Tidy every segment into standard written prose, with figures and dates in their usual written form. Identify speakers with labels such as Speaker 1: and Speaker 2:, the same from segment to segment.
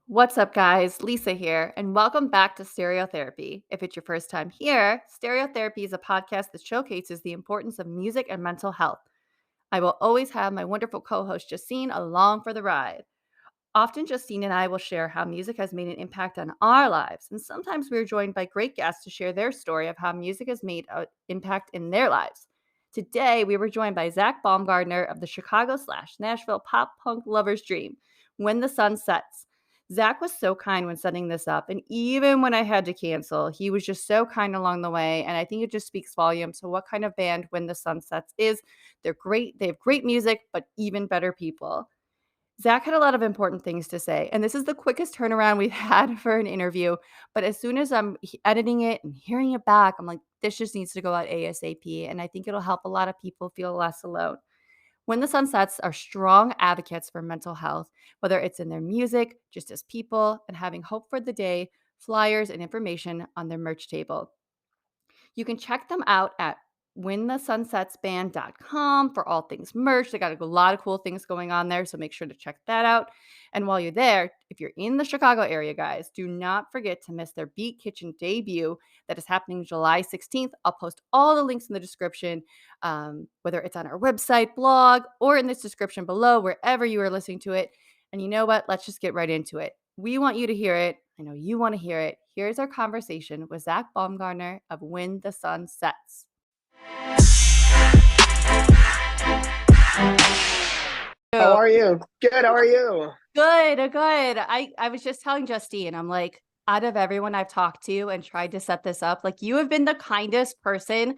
Speaker 1: What's up, guys? Lisa here, and welcome back to Stereotherapy. If it's your first time here, Stereotherapy is a podcast that showcases the importance of music and mental health. I will always have my wonderful co host Justine along for the ride. Often, Justine and I will share how music has made an impact on our lives, and sometimes we're joined by great guests to share their story of how music has made an impact in their lives. Today, we were joined by Zack Baumgartner of the Chicago/Nashville pop punk lover's dream, When the Sun Sets. Zack was so kind when setting this up, and even when I had to cancel, he was just so kind along the way. And I think it just speaks volumes to what kind of band When the Sun Sets is. They're great, they have great music, but even better people. Zack had a lot of important things to say, and this is the quickest turnaround we've had for an interview. But as soon as I'm editing it and hearing it back, I'm like, this just needs to go out ASAP. And I think it'll help a lot of people feel less alone. When the Sun Sets are strong advocates for mental health, whether it's in their music, just as people, and having hope for the day, flyers, and information on their merch table. You can check them out at whenthesunsetsband.com for all things merch. They got a lot of cool things going on there, so make sure to check that out. And while you're there, if you're in the Chicago area, guys, do not forget to miss their Beat Kitchen debut that is happening July 16th. I'll post all the links in the description, whether it's on our website, blog, or in this description below, wherever you are listening to it. And you know what? Let's just get right into it. We want you to hear it. I know you want to hear it. Here's our conversation with Zack Baumgartner of When the Sun Sets.
Speaker 2: How are you? Good. How are you?
Speaker 1: Good. I was just telling Justine, I'm like, out of everyone I've talked to and tried to set this up, like you have been the kindest person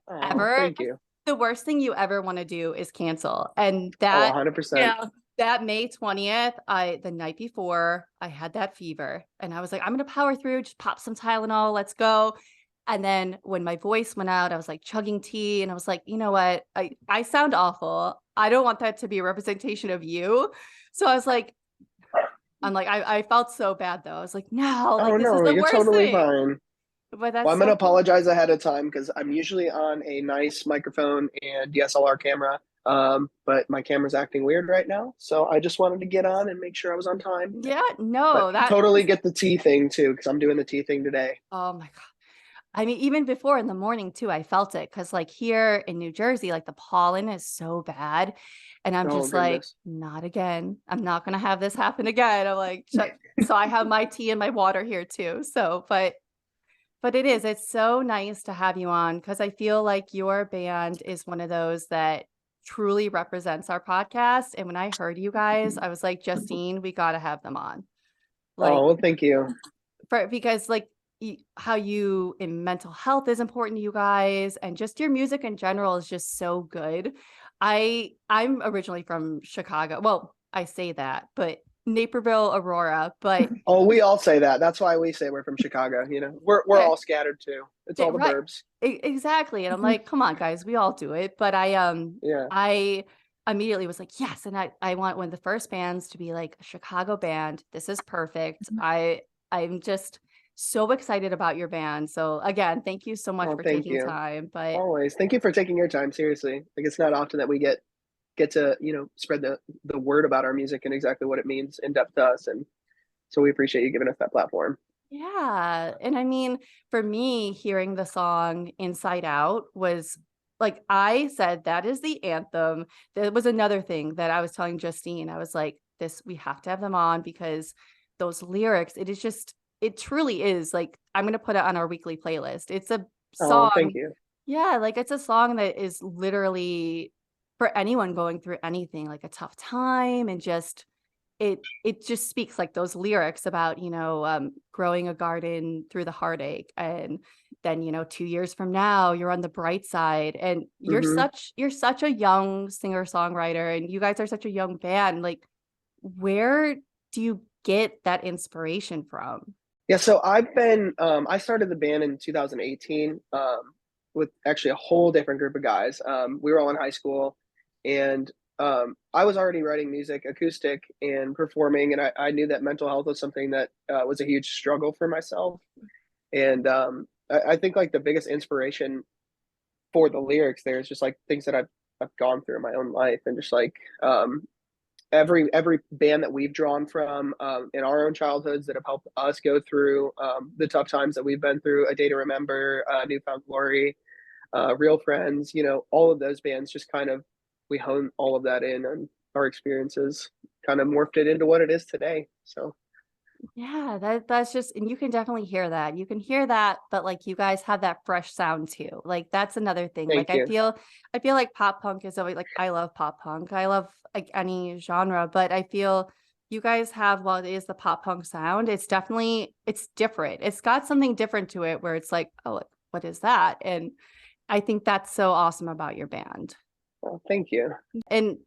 Speaker 2: Oh,
Speaker 1: ever.
Speaker 2: thank you.
Speaker 1: The worst thing you ever want to do is cancel. And
Speaker 2: Oh,
Speaker 1: that
Speaker 2: 100%.
Speaker 1: that May 20th, the night before, I had that fever and I was like, I'm gonna power through, just pop some Tylenol, let's go. And then when my voice went out, I was like chugging tea and I was like, you know what? I sound awful. I don't want that to be a representation of you. So I was like, I felt so bad though. I was like, no,
Speaker 2: Oh,
Speaker 1: like this is
Speaker 2: no,
Speaker 1: the
Speaker 2: you're
Speaker 1: worst
Speaker 2: totally
Speaker 1: thing.
Speaker 2: fine.
Speaker 1: But
Speaker 2: Well,
Speaker 1: that's
Speaker 2: I'm going to
Speaker 1: so cool.
Speaker 2: apologize ahead of time because I'm usually on a nice microphone and DSLR camera. But my camera's acting weird right now. So I just wanted to get on and make sure I was on time.
Speaker 1: Yeah,
Speaker 2: But
Speaker 1: no, that
Speaker 2: totally get the tea thing too because I'm doing the tea thing today.
Speaker 1: oh my God. I mean, even before in the morning too, I felt it because, like, here in New Jersey, like the pollen is so bad. And I'm
Speaker 2: Oh,
Speaker 1: just like,
Speaker 2: goodness.
Speaker 1: not again. I'm not going to have this happen again. I'm like, so I have my tea and my water here too. So, but it's so nice to have you on because I feel like your band is one of those that truly represents our podcast. And when I heard you guys, I was like, Justine, we got to have them on. Like,
Speaker 2: Oh, well, thank you.
Speaker 1: because like how you in mental health is important to you guys and just your music in general is just so good. I'm originally from Chicago. Well, I say that, but Naperville, Aurora, but
Speaker 2: Oh, we all say that. That's why we say we're from Chicago. We're
Speaker 1: yeah,
Speaker 2: all scattered too. It's all the
Speaker 1: right.
Speaker 2: burbs.
Speaker 1: Exactly. And I'm like, come on, guys, we all do it. But
Speaker 2: Yeah.
Speaker 1: I immediately was like, yes. And I want one of the first bands to be like a Chicago band. This is perfect. I'm just so excited about your band. So again, thank you so much
Speaker 2: Oh,
Speaker 1: for
Speaker 2: thank
Speaker 1: taking
Speaker 2: you.
Speaker 1: time. But
Speaker 2: Always. Thank you for taking your time. Seriously. Like it's not often that we get to, spread the word about our music and exactly what it means in depth to us. And so we appreciate you giving us that platform.
Speaker 1: yeah. And I mean, for me, hearing the song Inside Out was like, I said, that is the anthem. There was another thing that I was telling Justine. I was like, this, we have to have them on because those lyrics, it is just, it truly is like, I'm going to put it on our weekly playlist. It's a
Speaker 2: Oh, thank
Speaker 1: song.
Speaker 2: you.
Speaker 1: Yeah. Like it's a song that is literally for anyone going through anything, like a tough time and just, it just speaks like those lyrics about growing a garden through the heartache and then 2 years from now you're on the bright side and
Speaker 2: Hmm.
Speaker 1: you're such a young singer songwriter and you guys are such a young band, like where do you get that inspiration from?
Speaker 2: Yeah. So I started the band in 2018 with actually a whole different group of guys. We were all in high school and I was already writing music, acoustic, and performing. And I knew that mental health was something that was a huge struggle for myself. And I think like the biggest inspiration for the lyrics there is just like things that I've gone through in my own life and just like every band that we've drawn from in our own childhoods that have helped us go through the tough times that we've been through. A Day to Remember, Newfound Glory, Real Friends. All of those bands just kind of we hone all of that in, and our experiences kind of morphed it into what it is today. So
Speaker 1: Yeah, that's just, and you can definitely hear that. You can hear that, but like you guys have that fresh sound too. Like that's another thing. Like
Speaker 2: thank you.
Speaker 1: I feel like pop punk is always like, I love pop punk. I love like any genre, but I feel you guys have, while it is the pop punk sound, it's different. It's got something different to it where it's like, oh, like, what is that? And I think that's so awesome about your band.
Speaker 2: Well, thank you.
Speaker 1: And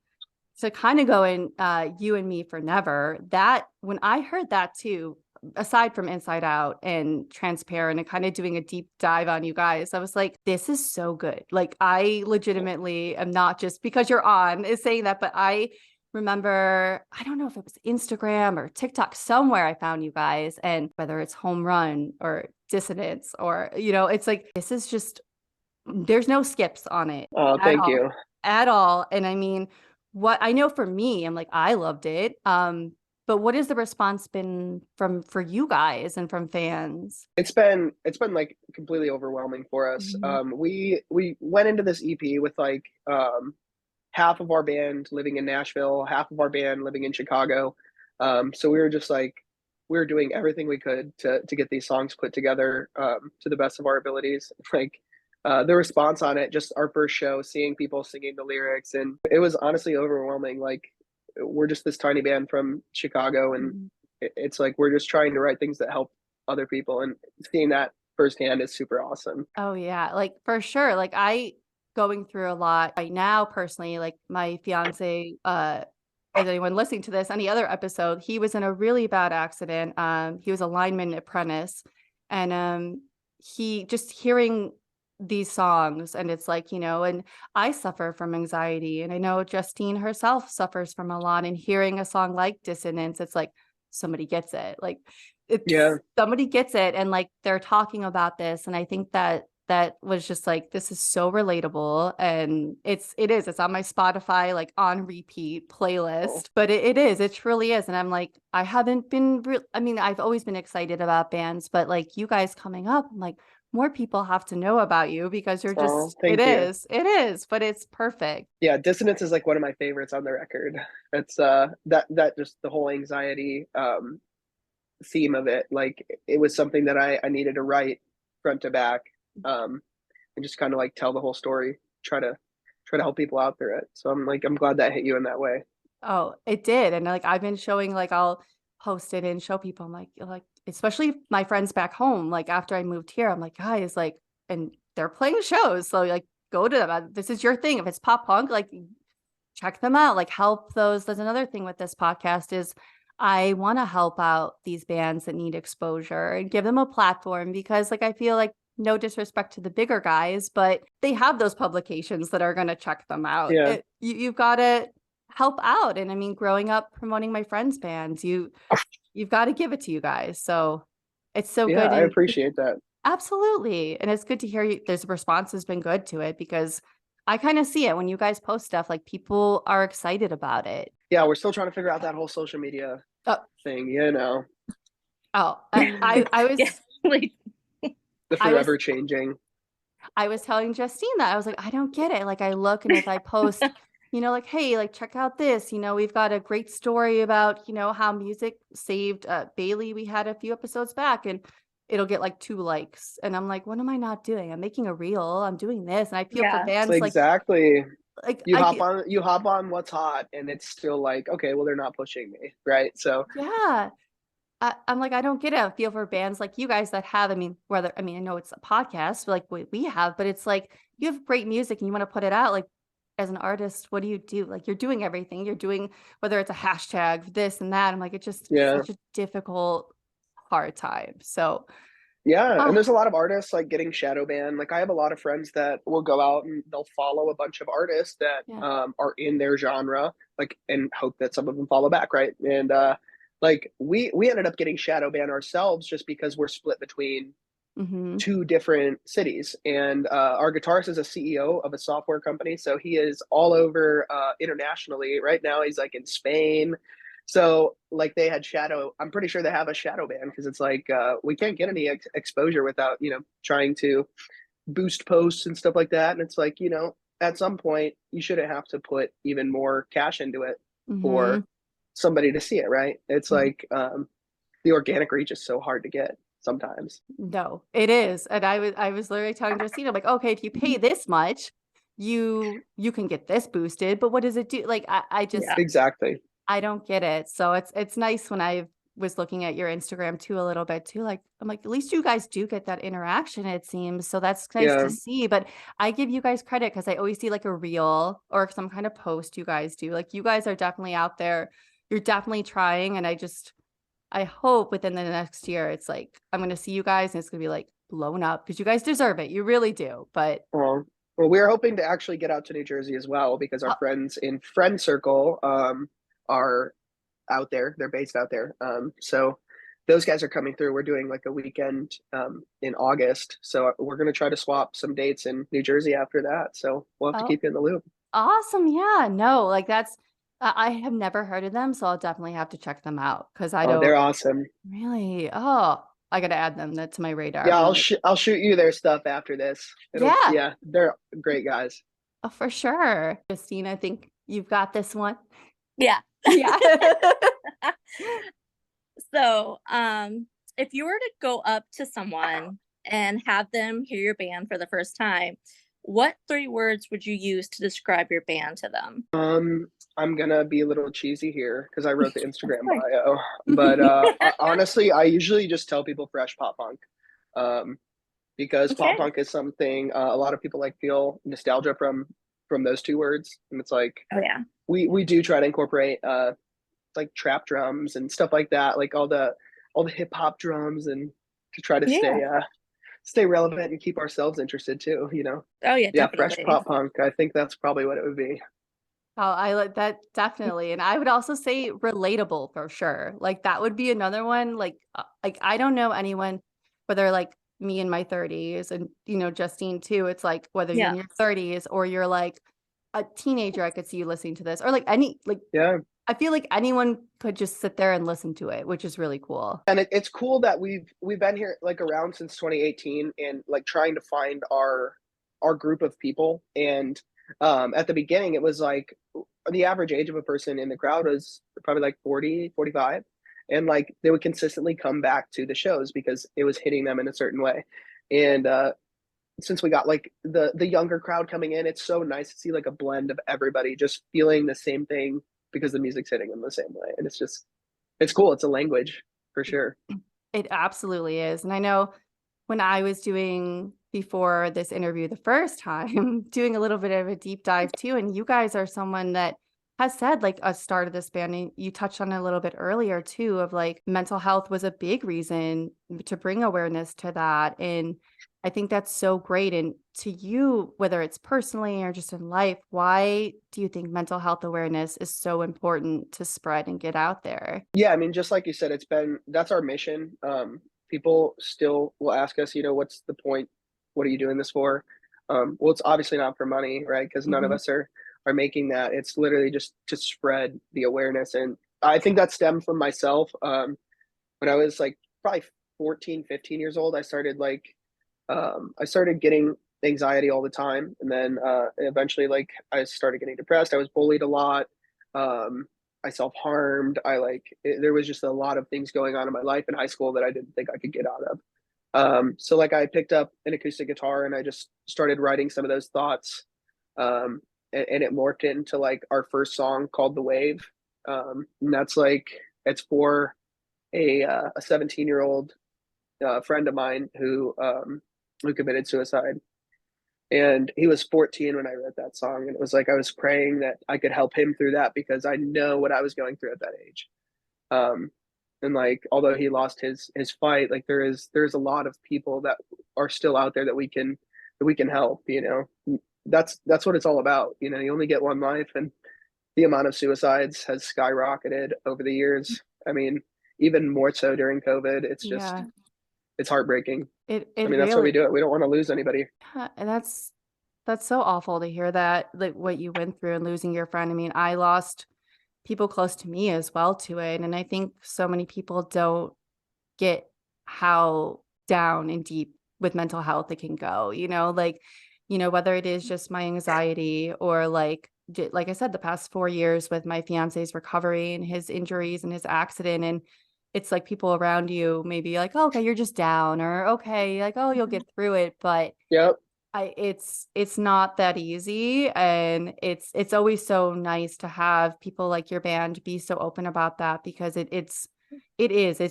Speaker 1: to kind of go in You and Me for Never, that when I heard that too, aside from Inside Out and Transparent and kind of doing a deep dive on you guys, I was like, this is so good. Like I legitimately am not just because you're on is saying that, but I remember, I don't know if it was Instagram or TikTok, somewhere I found you guys, and whether it's Home Run or Dissonance or, it's like, this is just, there's no skips on it
Speaker 2: Oh,
Speaker 1: at
Speaker 2: thank
Speaker 1: all,
Speaker 2: you.
Speaker 1: at all. And I mean, what I know for me, I'm like, I loved it. But what has the response been for you guys and from fans?
Speaker 2: It's been like completely overwhelming for us.
Speaker 1: Mhm.
Speaker 2: We went into this EP with like half of our band living in Nashville, half of our band living in Chicago. So we were just like we were doing everything we could to get these songs put together to the best of our abilities. Like the response on it, just our first show, seeing people singing the lyrics, and it was honestly overwhelming. Like we're just this tiny band from Chicago, and
Speaker 1: Mhm.
Speaker 2: it's like we're just trying to write things that help other people, and seeing that firsthand is super awesome.
Speaker 1: Oh yeah, like for sure. Like I going through a lot right now personally, like my fiance, as anyone listening to this, any other episode, he was in a really bad accident. He was a lineman apprentice, and he just hearing these songs, and it's like, and I suffer from anxiety, and I know Justine herself suffers from a lot, and hearing a song like Dissonance, it's like somebody gets it. Like
Speaker 2: Yeah,
Speaker 1: it's somebody gets it, and like they're talking about this, and I think that was just like, this is so relatable, and it's on my Spotify like on repeat
Speaker 2: oh,
Speaker 1: playlist, but it truly is. And I'm like, I haven't been I mean, I've always been excited about bands, but like you guys coming up, I'm like, more people have to know about you because you're
Speaker 2: oh,
Speaker 1: just,
Speaker 2: thank you.
Speaker 1: it is, but it's perfect.
Speaker 2: Yeah, Dissonance is like one of my favorites on the record. It's that just the whole anxiety theme of it. Like it was something that I needed to write front to back, um, and just kind of like tell the whole story. Try to help people out through it. So I'm glad that hit you in that way.
Speaker 1: Oh, it did, and, like, I've been showing like, I'll post it and show people, I'm like, especially my friends back home, like, after I moved here, I'm like, "Guys," like, and they're playing shows, so, like, go to them, this is your thing, if it's pop punk, like, check them out, like, help those. There's another thing with this podcast is I wanna help out these bands that need exposure and give them a platform because, like, I feel like, no disrespect to the bigger guys, but they have those publications that are gonna check them out.
Speaker 2: Yeah,
Speaker 1: You've gotta help out, and I mean, growing up promoting my friends' bands, you've gotta give it to you guys, so it's so
Speaker 2: yeah,
Speaker 1: good,
Speaker 2: I
Speaker 1: and
Speaker 2: appreciate that.
Speaker 1: absolutely, and it's good to hear there's response has been good to it because I kinda see it when you guys post stuff, like, people are excited about it.
Speaker 2: Yeah, we're still trying to figure out that whole social media
Speaker 1: Oh,
Speaker 2: thing. You know,
Speaker 1: oh,
Speaker 3: Yeah, like,
Speaker 2: the
Speaker 1: I was
Speaker 2: forever changing.
Speaker 1: I was telling Justine that, I was like, "I don't get it." Like, I look, and if I post, like, "Hey, like, check out this, we've got a great story about, how music saved, Bailey, we had a few episodes back," and it'll get, like, 2 likes, and I'm like, "What am I not doing? I'm making a reel, I'm doing this," and I feel for
Speaker 3: yeah,
Speaker 1: fans,
Speaker 2: Exactly. You
Speaker 1: I
Speaker 2: hop
Speaker 1: feel,
Speaker 2: on you hop on what's hot, and it's still like, okay, well, they're not pushing me, right? So
Speaker 1: yeah. I'm like, I don't get it. I feel for bands like you guys that have, I mean, I know it's a podcast like we have, but it's like you have great music and you want to put it out. Like as an artist, what do you do? Like you're doing everything. You're doing whether it's a hashtag, this and that. I'm like, it's
Speaker 2: yeah.
Speaker 1: such a difficult, hard time. So,
Speaker 2: Yeah, and
Speaker 1: oh
Speaker 2: there's a lot of artists like getting shadow banned. Like I have a lot of friends that will go out and they'll follow a bunch of artists that
Speaker 1: yeah,
Speaker 2: are in their genre, like and hope that some of them follow back, right? And like we ended up getting shadow banned ourselves just because we're split between
Speaker 1: Mhm.
Speaker 2: two different cities. And our guitarist is a CEO of a software company, so he is all over internationally. Right now, he's like in Spain. So like they had shadow. I'm pretty sure they have a shadow ban because it's like we can't get any exposure without trying to boost posts and stuff like that. And it's like at some point you shouldn't have to put even more cash into it
Speaker 1: Mhm.
Speaker 2: for somebody to see it, right? It's
Speaker 1: Mhm.
Speaker 2: like the organic reach is so hard to get sometimes.
Speaker 1: No, it is, and I was literally telling Justine, I'm like, "Okay, if you pay this much, you can get this boosted, but what does it do?" Like, I just
Speaker 3: Yeah.
Speaker 2: Exactly.
Speaker 1: I don't get it. So it's nice when I was looking at your Instagram too a little bit too. Like I'm like, at least you guys do get that interaction, it seems. So that's nice
Speaker 2: Yeah.
Speaker 1: to see. But I give you guys credit because I always see like a reel or some kind of post you guys do. Like you guys are definitely out there. You're definitely trying. And I hope within the next year it's like I'm gonna see you guys and it's gonna be like blown up because you guys deserve it. You really do. But
Speaker 2: Well, we're hoping to actually get out to New Jersey as well because our
Speaker 1: uh,
Speaker 2: friends in Friend Circle are out there. They're based out there. So those guys are coming through. We're doing like a weekend in August. So we're going to try to swap some dates in New Jersey after that. So we'll have to
Speaker 1: oh,
Speaker 2: keep you in the loop.
Speaker 1: awesome. Yeah. No, like that's I have never heard of them, so I'll definitely have to check them out because I
Speaker 2: Oh, they're
Speaker 1: don't
Speaker 2: awesome.
Speaker 1: really. Oh, I gotta add them that to my radar. I'm
Speaker 2: Yeah,
Speaker 1: gonna like,
Speaker 2: I'll shoot you their stuff after this.
Speaker 1: yeah,
Speaker 2: Yeah, they're great guys.
Speaker 1: oh, for sure. Justine, I think you've got this one.
Speaker 3: Yeah.
Speaker 1: Yeah.
Speaker 3: So, if you were to go up to someone and have them hear your band for the first time, what three words would you use to describe your band to them?
Speaker 2: I'm gonna be a little cheesy here because I wrote the
Speaker 3: Of
Speaker 2: Instagram
Speaker 3: course.
Speaker 2: bio, but honestly, I usually just tell people fresh pop punk, um, because pop
Speaker 3: Okay.
Speaker 2: punk is something a lot of people like feel nostalgia from those two words, and it's like
Speaker 3: Oh yeah.
Speaker 2: we do try to incorporate like trap drums and stuff like that, like all the hip hop drums, and to try to
Speaker 3: Yeah.
Speaker 2: stay relevant and keep ourselves interested too.
Speaker 3: Oh yeah,
Speaker 2: Yeah, fresh
Speaker 3: definitely.
Speaker 2: pop punk. I think that's probably what it would be.
Speaker 1: Oh, I like that definitely, and I would also say relatable for sure. Like that would be another one. Like I don't know anyone, whether like me in my 30s and Justine too. It's like whether you're
Speaker 3: Yeah.
Speaker 1: in your 30s or you're like a teenager, I could see you listening to this, or like any like
Speaker 2: Yeah.
Speaker 1: I feel like anyone could just sit there and listen to it, which is really cool.
Speaker 2: And it's cool that we've been here like around since 2018 and like trying to find our group of people. And at the beginning it was like the average age of a person in the crowd was probably like 40, 45, and like they would consistently come back to the shows because it was hitting them in a certain way. And since we got like the younger crowd coming in, it's so nice to see like a blend of everybody just feeling the same thing because the music's hitting them the same way. And it's cool. It's a language for sure.
Speaker 1: It absolutely is. And I know when I was doing before this interview the first time, doing a little bit of a deep dive too, and you guys are someone that has said like a start of this band, and you touched on it a little bit earlier too, of like mental health was a big reason to bring awareness to that. And I think that's so great. And to you, whether it's personally or just in life, why do you think mental health awareness is so important to spread and get out there?
Speaker 2: Yeah, I mean, just like you said, that's our mission. People still will ask us, what's the point? What are you doing this for? Well, it's obviously not for money, right? Because none of
Speaker 1: Mhm.
Speaker 2: us are making that. It's literally just to spread the awareness. And I think that stemmed from myself. When I was like probably 14, 15 years old, I started getting anxiety all the time, and then eventually like I started getting depressed. I was bullied a lot. um, I self-harmed. There was just a lot of things going on in my life in high school that I didn't think I could get out of. So like I picked up an acoustic guitar and I just started writing some of those thoughts, um, and it morphed into like our first song called "The Wave." And that's like it's for a 17-year-old friend of mine who committed suicide. And he was 14 when I wrote that song, and it was like I was praying that I could help him through that because I know what I was going through at that age. Um, and like although he lost his fight, like there's a lot of people that are still out there that we can help. That's what it's all about. You only get one life, and the amount of suicides has skyrocketed over the years. I mean, even more so during COVID.
Speaker 1: Yeah.
Speaker 2: it's heartbreaking. I
Speaker 1: It
Speaker 2: mean, that's why we
Speaker 1: really,
Speaker 2: do it. We don't want to lose anybody.
Speaker 1: yeah, and that's so awful to hear that, like what you went through and losing your friend. I mean, I lost people close to me as well to it, and I think so many people don't get how down and deep with mental health it can go, like, whether it is just my anxiety or like I said, the past 4 years with my fiance's recovery and his injuries and his accident. And it's like people around you maybe like, oh, okay, you're just down, or okay, like, oh, you'll get through it. But
Speaker 2: Yep.
Speaker 1: it's not that easy, and it's always so nice to have people like your band be so open about that, because it's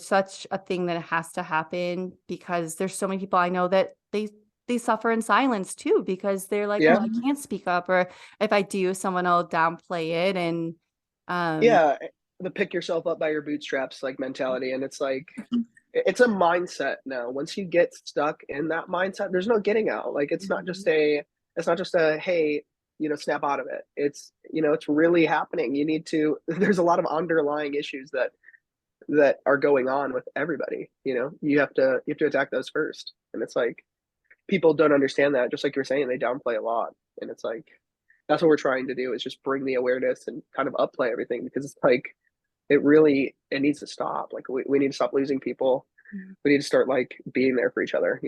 Speaker 1: such a thing that has to happen, because there's so many people I know that they suffer in silence too, because they're like, oh,
Speaker 2: Yeah.
Speaker 1: I can't speak up, or if I do, someone will downplay it. And um
Speaker 2: Yeah. The pick yourself up by your bootstraps like mentality. And it's like, it's a mindset now. Once you get stuck in that mindset, there's no getting out. Like it's not just a hey, snap out of it. It's really happening. You need to there's a lot of underlying issues that are going on with everybody. You have to attack those first. And it's like people don't understand that, just like you're saying, they downplay a lot. And it's like that's what we're trying to do is just bring the awareness and kind of upplay everything because it's like it needs to stop. Like we need to stop losing people. We need to start like being there for each other.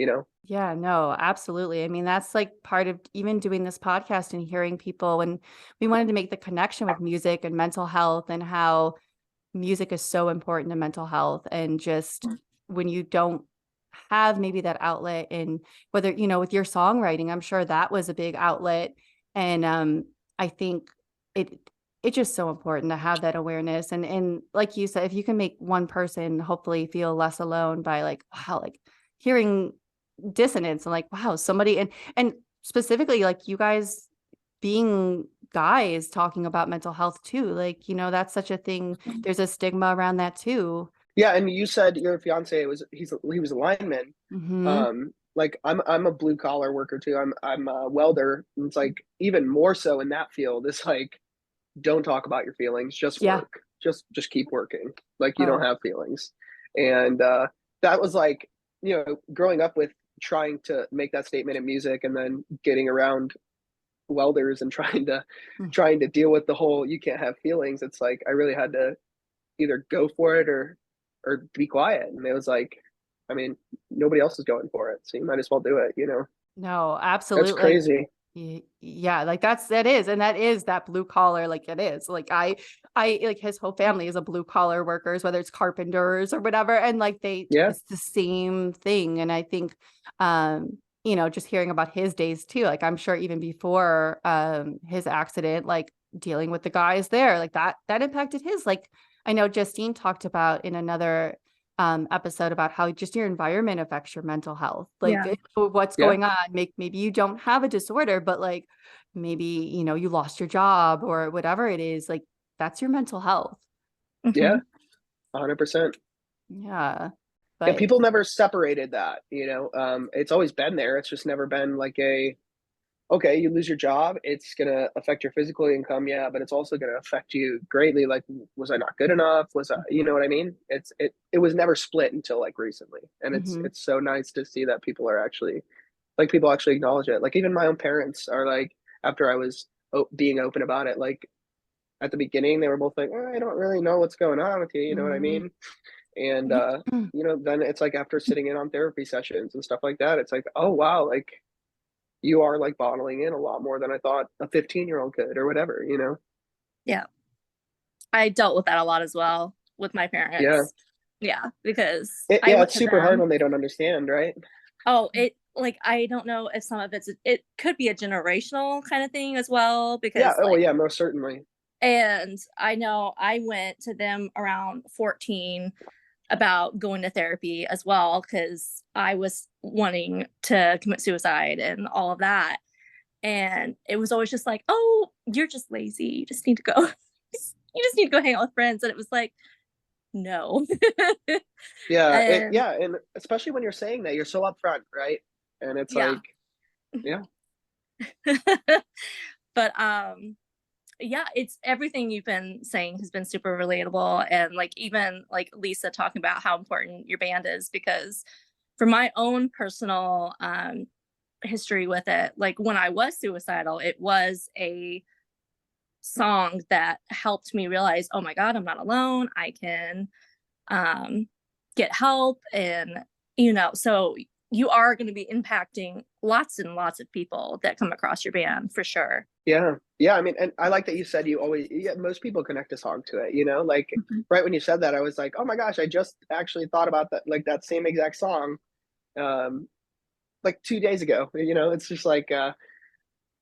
Speaker 1: Yeah, no, absolutely. I mean, that's like part of even doing this podcast and hearing people. And we wanted to make the connection with music and mental health, and how music is so important to mental health. And just when you don't have maybe that outlet, and whether, with your songwriting, I'm sure that was a big outlet. And I think it it's just so important to have that awareness. And like you said, if you can make one person hopefully feel less alone by like, wow, like hearing dissonance and like, wow, somebody, and specifically like you guys being guys talking about mental health too, like, that's such a thing. There's a stigma around that too.
Speaker 2: Yeah, and you said your fiance he was a lineman.
Speaker 1: Hmm.
Speaker 2: Like I'm a blue collar worker too. I'm a welder. And it's like even more so in that field. It's like don't talk about your feelings, just
Speaker 1: Yeah.
Speaker 2: work. Just keep working. Like you don't
Speaker 1: Oh.
Speaker 2: have feelings. And that was like, growing up with trying to make that statement in music and then getting around welders and
Speaker 1: Mm.
Speaker 2: trying to deal with the whole you can't have feelings. It's like I really had to either go for it or be quiet. And it was like, I mean, nobody else is going for it, so you might as well do it.
Speaker 1: No,
Speaker 2: That's
Speaker 1: absolutely.
Speaker 2: crazy.
Speaker 1: Yeah, like that is, and that is that blue collar, like it is. Like I like his whole family is a blue collar workers, whether it's carpenters or whatever. And like
Speaker 2: Yeah,
Speaker 1: it's the same thing. And I think, just hearing about his days too, like I'm sure even before his accident, like dealing with the guys there, like that impacted his, like, I know Justine talked about in another episode about how just your environment affects your mental health. Like
Speaker 3: Yeah.
Speaker 1: what's
Speaker 2: yeah,
Speaker 1: going on, maybe you don't have a disorder, but like maybe, you lost your job or whatever it is, like that's your mental health.
Speaker 2: yeah,
Speaker 3: Hmm.
Speaker 2: 100%.
Speaker 1: Yeah.
Speaker 2: Yeah,
Speaker 1: But
Speaker 2: people never separated that. It's always been there. It's just never been like okay, you lose your job, it's gonna affect your physical income, yeah, but it's also gonna affect you greatly. Like, was I not good enough? You know what I mean? It was never split until like recently, and
Speaker 1: mhm.
Speaker 2: it's so nice to see that people actually acknowledge it. Like even my own parents are like, after I was being open about it, like at the beginning they were both like, I don't really know what's going on with you. You know what I
Speaker 1: Mhm.
Speaker 2: mean? And
Speaker 1: Yeah.
Speaker 2: then it's like after sitting in on therapy sessions and stuff like that, it's like, oh wow, like you are like bottling in a lot more than I thought a 15-year-old could or whatever.
Speaker 3: Yeah. I dealt with that a lot as well with my
Speaker 2: Yeah.
Speaker 3: parents. Yeah, because I
Speaker 2: Yeah,
Speaker 3: went
Speaker 2: it's
Speaker 3: to
Speaker 2: super hard
Speaker 3: them.
Speaker 2: when they don't understand, right?
Speaker 3: Oh, it like I don't know if some of it could be a generational kind of thing as well
Speaker 2: Yeah,
Speaker 3: because
Speaker 2: oh
Speaker 3: like
Speaker 2: yeah, most certainly.
Speaker 3: and I know I went to them around 14 about going to therapy as well because I was wanting to commit suicide and all of that. And it was always just like, oh, you're just lazy. You just need to go. You just need to go hang out with friends. And it was like, no. And
Speaker 2: Yeah, and especially when you're saying that, you're so upfront, right? And it's
Speaker 3: yeah.
Speaker 2: like, yeah,
Speaker 3: But yeah, it's everything you've been saying has been super relatable. And like even like Lisa talking about how important your band is because for my own personal history with it, like when I was suicidal, it was a song that helped me realize, oh my God, I'm not alone. I can get help. And, so you are going to be impacting lots and lots of people that come across your band for sure.
Speaker 2: Yeah. Yeah. I mean, and I like that you said most people connect a song to it, like
Speaker 3: Mhm.
Speaker 2: right when you said that, I was like, oh my gosh, I just actually thought about that, like that same exact song, um, like 2 days ago, it's just like,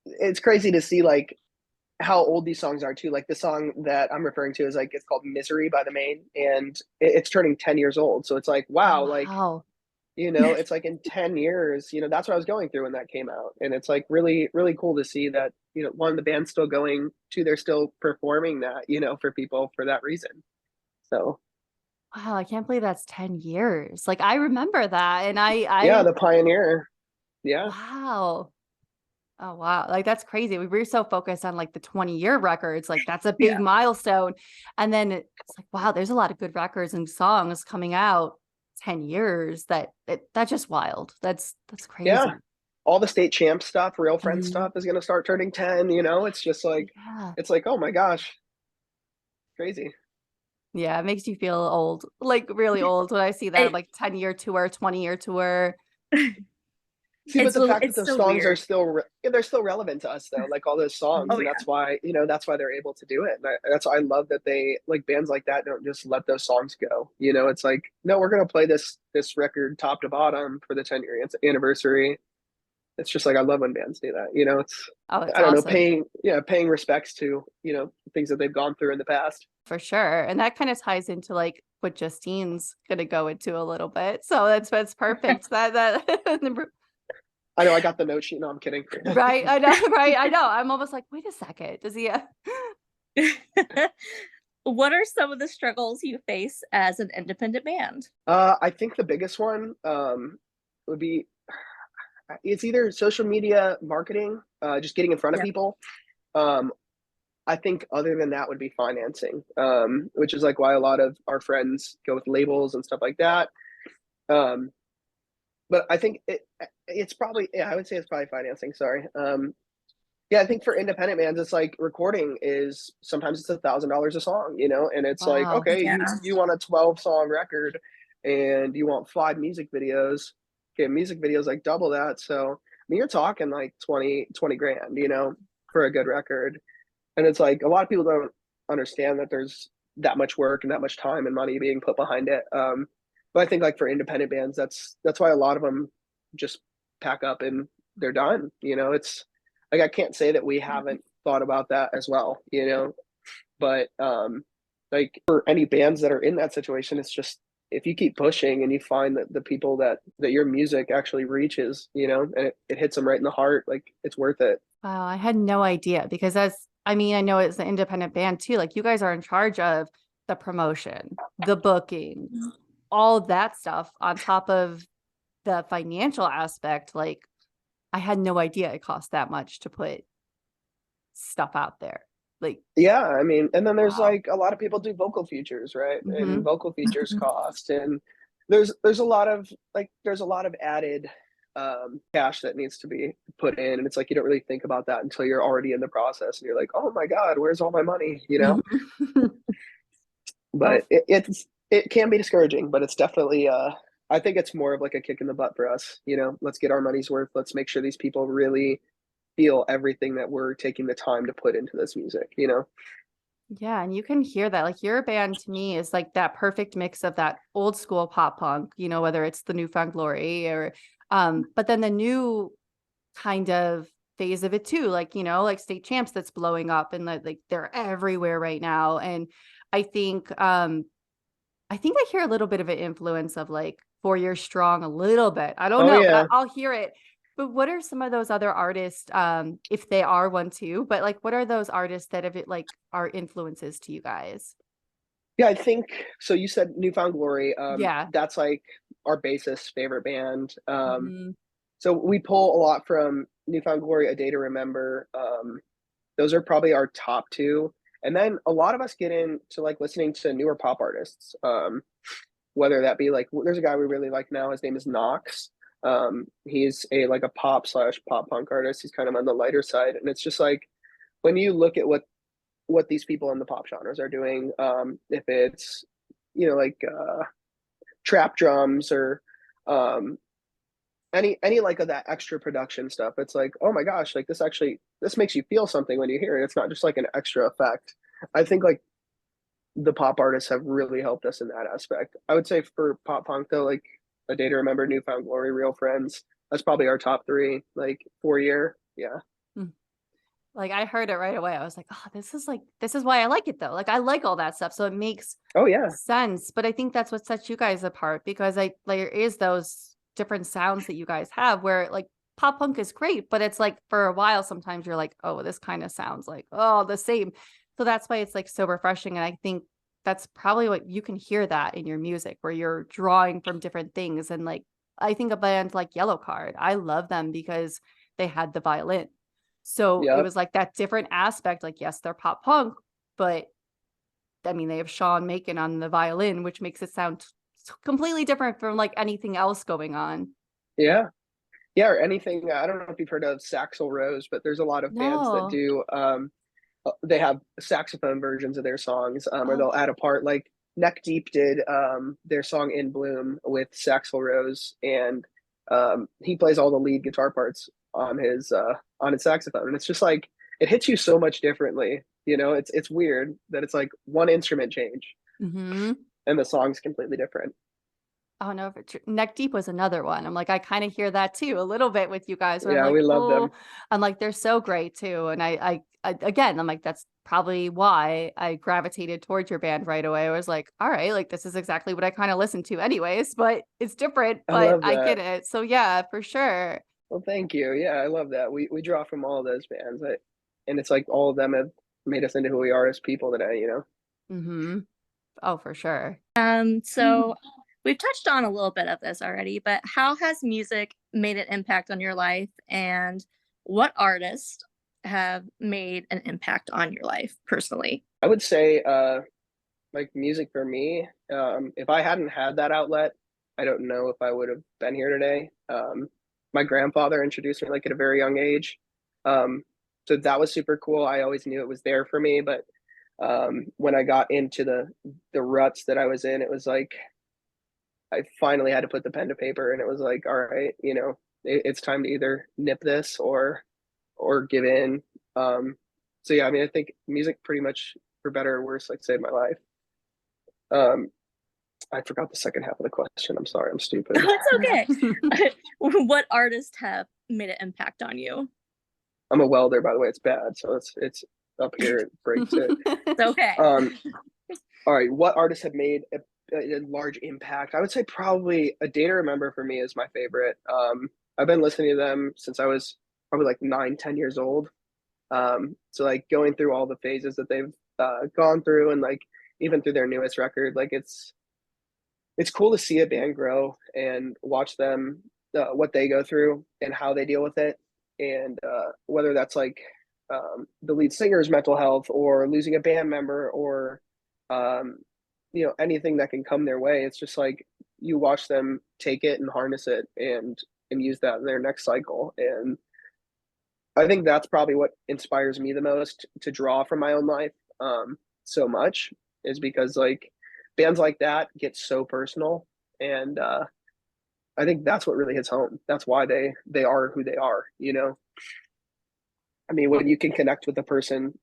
Speaker 2: it's crazy to see like how old these songs are too. Like the song that I'm referring to is like, it's called Misery by The Maine, and it's turning 10 years old. So it's like,
Speaker 1: Oh,
Speaker 2: wow, like,
Speaker 1: wow.
Speaker 2: it's like in 10 years, that's what I was going through when that came out. And it's like really, really cool to see that, one, the band's still going, two, they're still performing that, for people for that reason. So
Speaker 1: Wow, I can't believe that's 10 years. Like, I remember that, and
Speaker 2: yeah, the pioneer. Yeah.
Speaker 1: wow. Oh, wow. Like, that's crazy. We were so focused on, like, the 20-year records, like, that's a big
Speaker 3: Yeah.
Speaker 1: milestone, and then it's like, wow, there's a lot of good records and songs coming out 10 years that's just wild. That's
Speaker 2: Yeah.
Speaker 1: crazy.
Speaker 2: All the state champ stuff, real friend
Speaker 1: Mhm.
Speaker 2: stuff is going to start turning 10, it's just like,
Speaker 1: Yeah.
Speaker 2: it's like, oh my gosh, crazy.
Speaker 1: Yeah, it makes you feel old, like, really old when I see that,
Speaker 3: It,
Speaker 1: like, 10-year tour, 20-year tour.
Speaker 2: See, but the fact that
Speaker 3: it's
Speaker 2: those
Speaker 3: so
Speaker 2: songs are
Speaker 3: weird.
Speaker 2: still they're still relevant to us though, like all those songs,
Speaker 3: Oh
Speaker 2: and
Speaker 1: Mhm.
Speaker 3: yeah.
Speaker 2: that's why they're able to do it. And that's why I love that they like bands like that don't just let those songs go. It's like, no, we're gonna play this record top to bottom for the 10-year anniversary. It's just like I love when bands do that. It's
Speaker 1: Oh, it's
Speaker 2: I don't know,
Speaker 1: awesome.
Speaker 2: paying respects to things that they've gone through in the past.
Speaker 1: For sure, and that kinda ties into, like, what Justine's gonna go into a little bit, so that's perfect. That
Speaker 2: I know I got the note sheet. No, I'm kidding.
Speaker 1: right, I know, right, I know, I'm almost like, "Wait a second, does he"
Speaker 3: What are some of the struggles you face as an independent band?
Speaker 2: I think the biggest one would be it's either social media marketing, just getting in front of
Speaker 3: Yeah.
Speaker 2: people. Um, I think other than that would be financing, which is like why a lot of our friends go with labels and stuff like that. Um, but I think it's probably, yeah, I would say it's probably financing. Sorry. Yeah, I think for independent bands, it's like recording is sometimes it's $1,000 a song, and it's like,
Speaker 1: Wow.
Speaker 2: okay, you
Speaker 3: Yeah.
Speaker 2: you want a 12-song record and you want 5 music videos. Okay, music videos like double that. So I mean, you're talking like 20 grand, for a good record. And it's like a lot of people don't understand that there's that much work and that much time and money being put behind it. But I think like for independent bands, that's why a lot of them just pack up and they're done. It's like I can't say that we haven't thought about that as well, but like for any bands that are in that situation, it's just if you keep pushing and you find that the people that your music actually reaches, and it hits them right in the heart, like it's worth it.
Speaker 1: Wow, I had no idea because I mean, I know it's an independent band too, like, you guys are in charge of the promotion, the booking, all of that stuff on top of the financial aspect, like, I had no idea it cost that much to put stuff out there. Like,
Speaker 2: Yeah, I mean, and then there's
Speaker 1: wow.
Speaker 2: like a lot of people do vocal features, right? And
Speaker 1: Mhm.
Speaker 2: vocal features cost, and there's a lot of there's a lot of added cash that needs to be put in, and it's like you don't really think about that until you're already in the process, and you're like, oh my God, where's all my money?
Speaker 1: Oh,
Speaker 2: But it can be discouraging, but it's definitely I think it's more of like a kick in the butt for us. Let's get our money's worth. Let's make sure these people really feel everything that we're taking the time to put into this music.
Speaker 1: yeah, and you can hear that, like, your band to me is, like, that perfect mix of that old school pop punk, whether it's the New Found Glory or, but then the new kind of phase of it too, like, like State Champs that's blowing up and like they're everywhere right now, and I think, I think I hear a little bit of an influence of, like, 4 Years Strong a little bit. I don't
Speaker 2: Oh
Speaker 1: know, but
Speaker 2: yeah.
Speaker 1: I'll hear it. But what are some of those other artists, if they are one too, but, like, what are those artists that have it like, are influences to you guys?
Speaker 2: Yeah, I think so. You said Newfound Glory.
Speaker 1: Yeah.
Speaker 2: That's like our bassist's favorite band.
Speaker 1: Mhm.
Speaker 2: So we pull a lot from Newfound Glory, A Day to Remember. Those are probably our top two. And then a lot of us get into like listening to newer pop artists. whether that be like there's a guy we really like now. His name is Knox. He's a like a pop slash pop punk artist. He's kind of on the lighter side, and it's just like when you look at what these people in the pop genres are doing, if it's like trap drums or um, any like of that extra production stuff, it's like, oh my gosh, like this makes you feel something when you hear it. It's not just like an extra effect. I think like the pop artists have really helped us in that aspect. I would say for pop punk though, like A Day to Remember, New Found Glory, Real Friends, that's probably our top three, like 4 year. Yeah.
Speaker 1: Mm. Like, I heard it right away. I was like, "Oh, this is why I like it, though." Like, I like all that stuff, so it makes
Speaker 2: Oh yeah.
Speaker 1: sense, but I think that's what sets you guys apart because there is those different sounds that you guys have where, like, pop punk is great, but it's like, for a while, sometimes you're like, "Oh, this kinda sounds like, oh, the same." So that's why it's, like, so refreshing, and I think that's probably what you can hear that in your music where you're drawing from different things, and, like, I think a band like Yellowcard, I love them because they had the violin. So it
Speaker 2: Yep.
Speaker 1: was like that different aspect, like, yes, they're pop punk, but I mean, they have Sean Macon on the violin, which makes it sound completely different from like anything else going on.
Speaker 2: Yeah. Yeah. Or anything. I don't know if you've heard of Saxel Rose, but there's a lot of bands that
Speaker 1: No.
Speaker 2: do. They have saxophone versions of their songs, or
Speaker 1: Oh,
Speaker 2: they'll add a part. Like Neck Deep did their song "In Bloom" with Saxel Rose, and he plays all the lead guitar parts on his saxophone, and it's just like it hits you so much differently. It's weird that it's like one instrument change
Speaker 1: mhm.
Speaker 2: and the song's completely different.
Speaker 1: Oh, no, for Neck Deep was another one. I'm like, I kinda hear that too a little bit with you guys where I'm
Speaker 2: Yeah,
Speaker 1: like,
Speaker 2: we love
Speaker 1: "Oh,"
Speaker 2: them.
Speaker 1: I'm like, "They're so great too," and I again, I'm like, that's probably why I gravitated towards your band right away. I was like, "All right, like, this is exactly what I kinda listen to anyways, but it's different,
Speaker 2: I
Speaker 1: but
Speaker 2: love
Speaker 1: I
Speaker 2: that.
Speaker 1: get it." So, yeah, for sure.
Speaker 2: Well, thank you. Yeah, I love that. We draw from all those bands, and it's like all of them have made us into who we are as people today.
Speaker 1: Mhm. Oh, for sure.
Speaker 3: So we've touched on a little bit of this already, but how has music made an impact on your life, and what artists have made an impact on your life personally?
Speaker 2: I would say like music for me, if I hadn't had that outlet, I don't know if I would have been here today. My grandfather introduced me like at a very young age. Um, so that was super cool. I always knew it was there for me, but when I got into the ruts that I was in, it was like I finally had to put the pen to paper, and it was like, all right, it's time to either nip this or give in. Um, so yeah, I mean, I think music pretty much for better or worse, like saved my life. Um, I forgot the second half of the question. I'm sorry, I'm stupid.
Speaker 3: It's okay. What artists have made an impact on you?
Speaker 2: I'm a welder, by the way. It's bad, so it's up here. It breaks it.
Speaker 3: It's okay.
Speaker 2: Um, all right, what artists have made a large impact? I would say probably A Day to Remember for me is my favorite. I've been listening to them since I was probably like 9, 10 years old. So like going through all the phases that they've gone through, and like even through their newest record, like it's cool to see a band grow and watch them what they go through and how they deal with it, and whether that's like the lead singer's mental health or losing a band member or um, anything that can come their way. It's just like you watch them take it and harness it and use that in their next cycle. And I think that's probably what inspires me the most to draw from my own life so much, is because like bands like that get so personal, and I think that's what really hits home. That's why they are who they are. I mean, when you can connect with a person,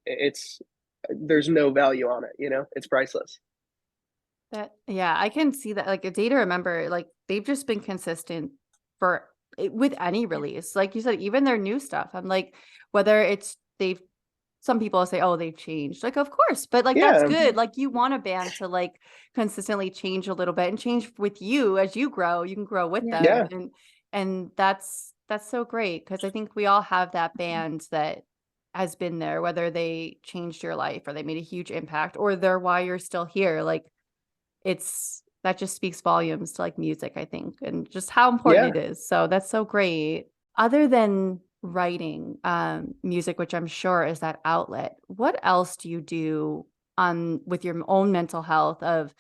Speaker 2: it's there's no value on it. It's priceless.
Speaker 1: Yeah, I can see that, like, A Day to Remember, like, they've just been consistent with any release. Like you said, even their new stuff. I'm like, whether it's they've some people say, "Oh, they've changed." Like, of course, but, like, that's
Speaker 2: Yeah,
Speaker 1: good. Like, you want a band to, like, consistently change a little bit and change with you as you grow. You can grow with
Speaker 3: Yeah.
Speaker 1: them,
Speaker 2: yeah,
Speaker 1: and that's so great because I think we all have that band that has been there, whether they changed your life or they made a huge impact or they're why you're still here. Like, it's that just speaks volumes to, like, music, I think, and just how important
Speaker 2: yeah.
Speaker 1: it is. So that's so great. Other than writing, music, which I'm sure is that outlet, what else do you do on with your own mental health of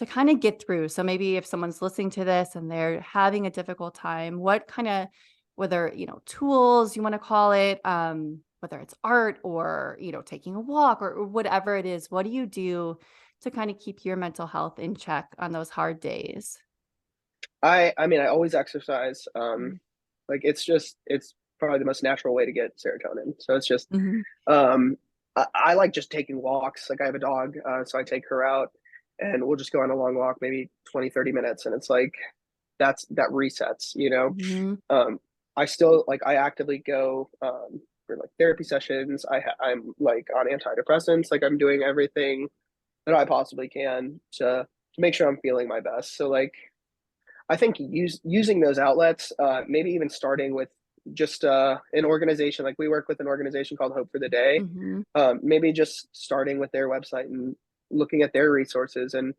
Speaker 1: to kind of get through. So maybe if someone's listening to this and they're having a difficult time, what kind of, whether, tools you want to call it, whether it's art or, taking a walk or whatever it is, what do you do to kind of keep your mental health in check on those hard days?
Speaker 2: I mean, I always exercise.
Speaker 1: Mm.
Speaker 2: Like it's probably the most natural way to get serotonin. So it's just
Speaker 1: Mhm.
Speaker 2: um I like just taking walks. Like I have a dog, so I take her out and we'll just go on a long walk, maybe 20, 30 minutes. And it's like that resets, you know.
Speaker 1: Mhm.
Speaker 2: I still like I actively go for like therapy sessions. I'm like on antidepressants, like I'm doing everything that I possibly can to make sure I'm feeling my best. So like I think using those outlets, maybe even starting with just an organization, like we work with an organization called Hope for the Day.
Speaker 1: Mhm.
Speaker 2: Maybe just starting with their website and looking at their resources. And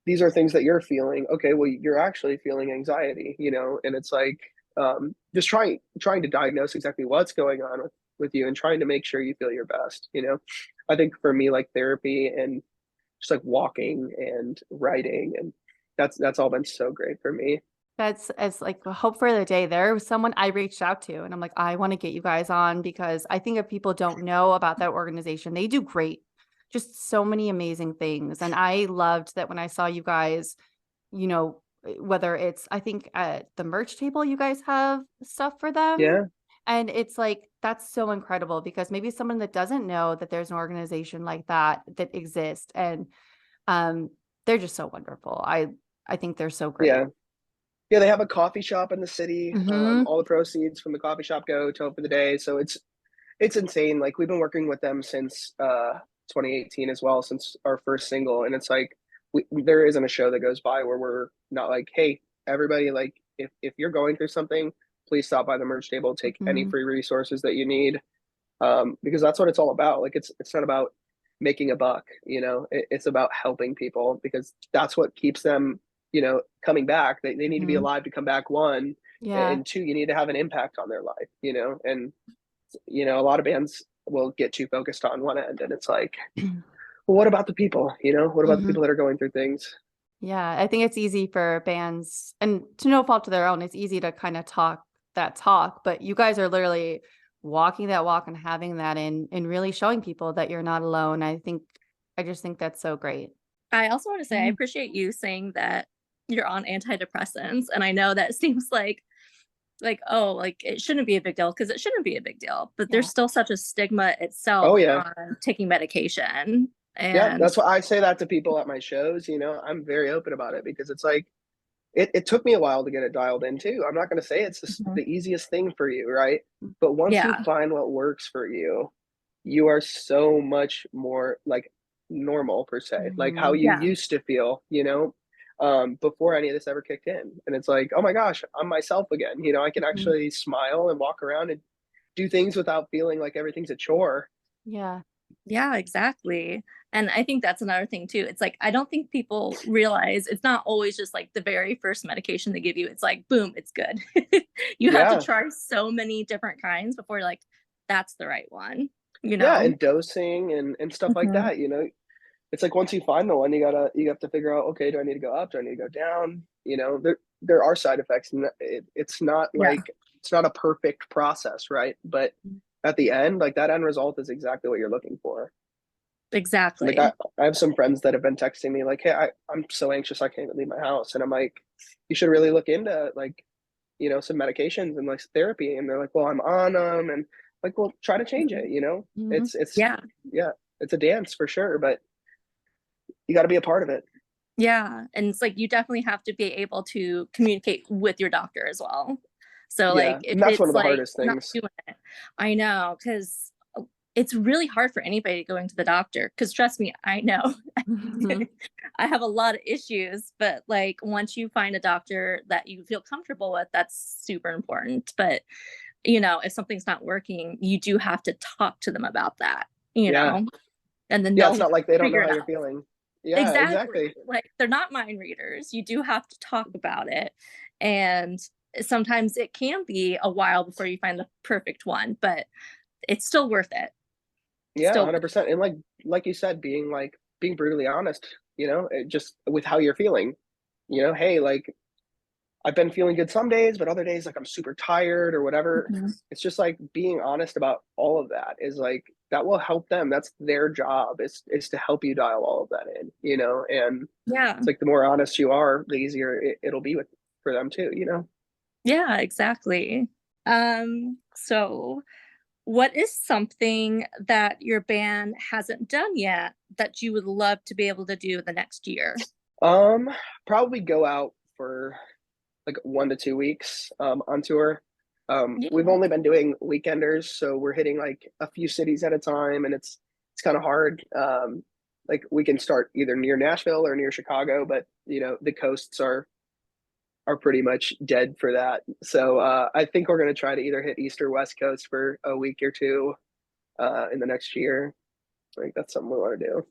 Speaker 2: these are things that you're feeling. Okay, well, you're actually feeling anxiety, you know, and it's like just trying to diagnose exactly what's going on with you and trying to make sure you feel your best, you know. I think for me, like therapy and just like walking and writing and that's all been so great for me.
Speaker 1: That's as like a hope for the day. There was someone I reached out to and I'm like, I want to get you guys on because I think if people don't know about that organization, they do great, just so many amazing things. And I loved that when I saw you guys, whether it's, I think at the merch table, you guys have stuff for them.
Speaker 2: Yeah,
Speaker 1: And it's like, that's so incredible because maybe someone that doesn't know that there's an organization like that that exists. And um, they're just so wonderful. I think they're so great.
Speaker 2: yeah. Yeah, they have a coffee shop in the city.
Speaker 1: Hmm.
Speaker 2: All the proceeds from the coffee shop go to Hope for the Day. So it's insane. Like we've been working with them since 2018 as well, since our first single. And it's like there isn't a show that goes by where we're not like, hey, everybody, like if you're going through something, please stop by the merch table, take any
Speaker 1: Hmm.
Speaker 2: free resources that you need. Because that's what it's all about. Like it's not about making a buck, you know. It's about helping people because that's what keeps them, you know, coming back. They need to be
Speaker 1: Hmm.
Speaker 2: alive to come back. One,
Speaker 1: Yeah.
Speaker 2: and two, you need to have an impact on their life, you know. And you know, a lot of bands will get too focused on one end, and it's like, well, what about the people? You know, what about the
Speaker 1: Hmm.
Speaker 2: people that are going through things?
Speaker 1: Yeah, I think it's easy for bands, and to no fault of their own, it's easy to kind of talk that talk, but you guys are literally walking that walk and having that and really showing people that you're not alone. I just think that's so great.
Speaker 3: I also want to say I
Speaker 1: Mhm.
Speaker 3: appreciate you saying that you're on antidepressants, and I know that seems like, oh, like it shouldn't be a big deal because it shouldn't be a big deal, but there's
Speaker 1: Yeah.
Speaker 3: still such a stigma
Speaker 2: Oh
Speaker 3: itself
Speaker 2: yeah,
Speaker 3: on taking medication.
Speaker 2: yeah.
Speaker 3: And
Speaker 2: That's why I say that to people at my shows. You know, I'm very open about it because it's like it took me a while to get it dialed in too. I'm not going to say it's
Speaker 3: Mhm.
Speaker 2: the easiest thing for you, right? But once you
Speaker 3: Yeah.
Speaker 2: find what works for you are so much more like normal per se, like how
Speaker 1: Mhm.
Speaker 2: you
Speaker 3: Yeah.
Speaker 2: used to feel, you know, before any of this ever kicked in. And it's like, oh my gosh, I'm myself again. You know, I can
Speaker 1: Mhm.
Speaker 2: actually smile and walk around and do things without feeling like everything's a chore.
Speaker 1: Yeah.
Speaker 3: Yeah, exactly. And I think that's another thing too. It's like I don't think people realize it's not always just like the very first medication they give you. It's like boom, it's good. You have to
Speaker 2: Yeah.
Speaker 3: try so many different kinds before you're like that's the right one, you
Speaker 2: Yeah.
Speaker 3: know?
Speaker 2: And dosing and stuff like
Speaker 3: Mhm.
Speaker 2: that, you know, it's like once you find the one, you have to figure out, okay, do I need to go up? Do I need to go down? You know, there are side effects, and it's not
Speaker 3: Yeah.
Speaker 2: like it's not a perfect process, right? But at the end, like that end result is exactly what you're looking for. Like
Speaker 3: Exactly.
Speaker 2: I have some friends that have been texting me like, hey, I'm so anxious I can't even leave my house, and I'm like, you should really look into like you know some medications and like therapy, and they're like, well, I'm on them, and like, well, try to change
Speaker 3: Mhm.
Speaker 2: it. You know,
Speaker 1: Mhm.
Speaker 2: it's
Speaker 3: Yeah.
Speaker 2: yeah, it's a dance for sure, but you got to be a part of it.
Speaker 3: Yeah, and it's like you definitely have to be able to communicate with your doctor as well. So, like,
Speaker 2: Yeah,
Speaker 3: if
Speaker 2: and that's one
Speaker 3: it's,
Speaker 2: of the
Speaker 3: like,
Speaker 2: hardest
Speaker 3: not
Speaker 2: things.
Speaker 3: doing it I know, 'cause, it's really hard for anybody going to the doctor. Because trust me, I know.
Speaker 1: Mhm.
Speaker 3: I have a lot of issues, but, like, once you find a doctor that you feel comfortable with, that's super important, but, if something's not working, you do have to talk to them about that, you
Speaker 2: Yeah.
Speaker 3: know, and then
Speaker 2: Yeah, it's
Speaker 3: they'll
Speaker 2: not like they don't know
Speaker 3: figure
Speaker 2: how
Speaker 3: it
Speaker 2: you're
Speaker 3: out.
Speaker 2: feeling. Yeah,
Speaker 3: Exactly.
Speaker 2: exactly.
Speaker 3: Like, they're not mind readers. You do have to talk about it, and sometimes it can be a while before you find the perfect one, but it's still worth it.
Speaker 2: Yeah,
Speaker 3: Still worth
Speaker 2: 100%. And like you said, being brutally honest, just with how you're feeling, hey, like I've been feeling good some days, but other days, like I'm super tired or whatever.
Speaker 3: Mhm.
Speaker 2: It's just like being honest about all of that is like that will help them. That's their job is to help you dial all of that in. And
Speaker 3: Yeah.
Speaker 2: it's like the more honest you are, the easier it'll be for them too.
Speaker 3: Yeah, exactly. So what is something that your band hasn't done yet that you would love to be able to do the next year?
Speaker 2: Um, Probably go out for like 1 to 2 weeks on tour. We've
Speaker 3: Yeah.
Speaker 2: only been doing weekenders, so we're hitting like a few cities at a time, and it's kind of hard. Like we can start either near Nashville or near Chicago, but the coasts are pretty much dead for that. So I think we're going to try to either hit East or West Coast for a week or two in the next year. I think that's something we want to do.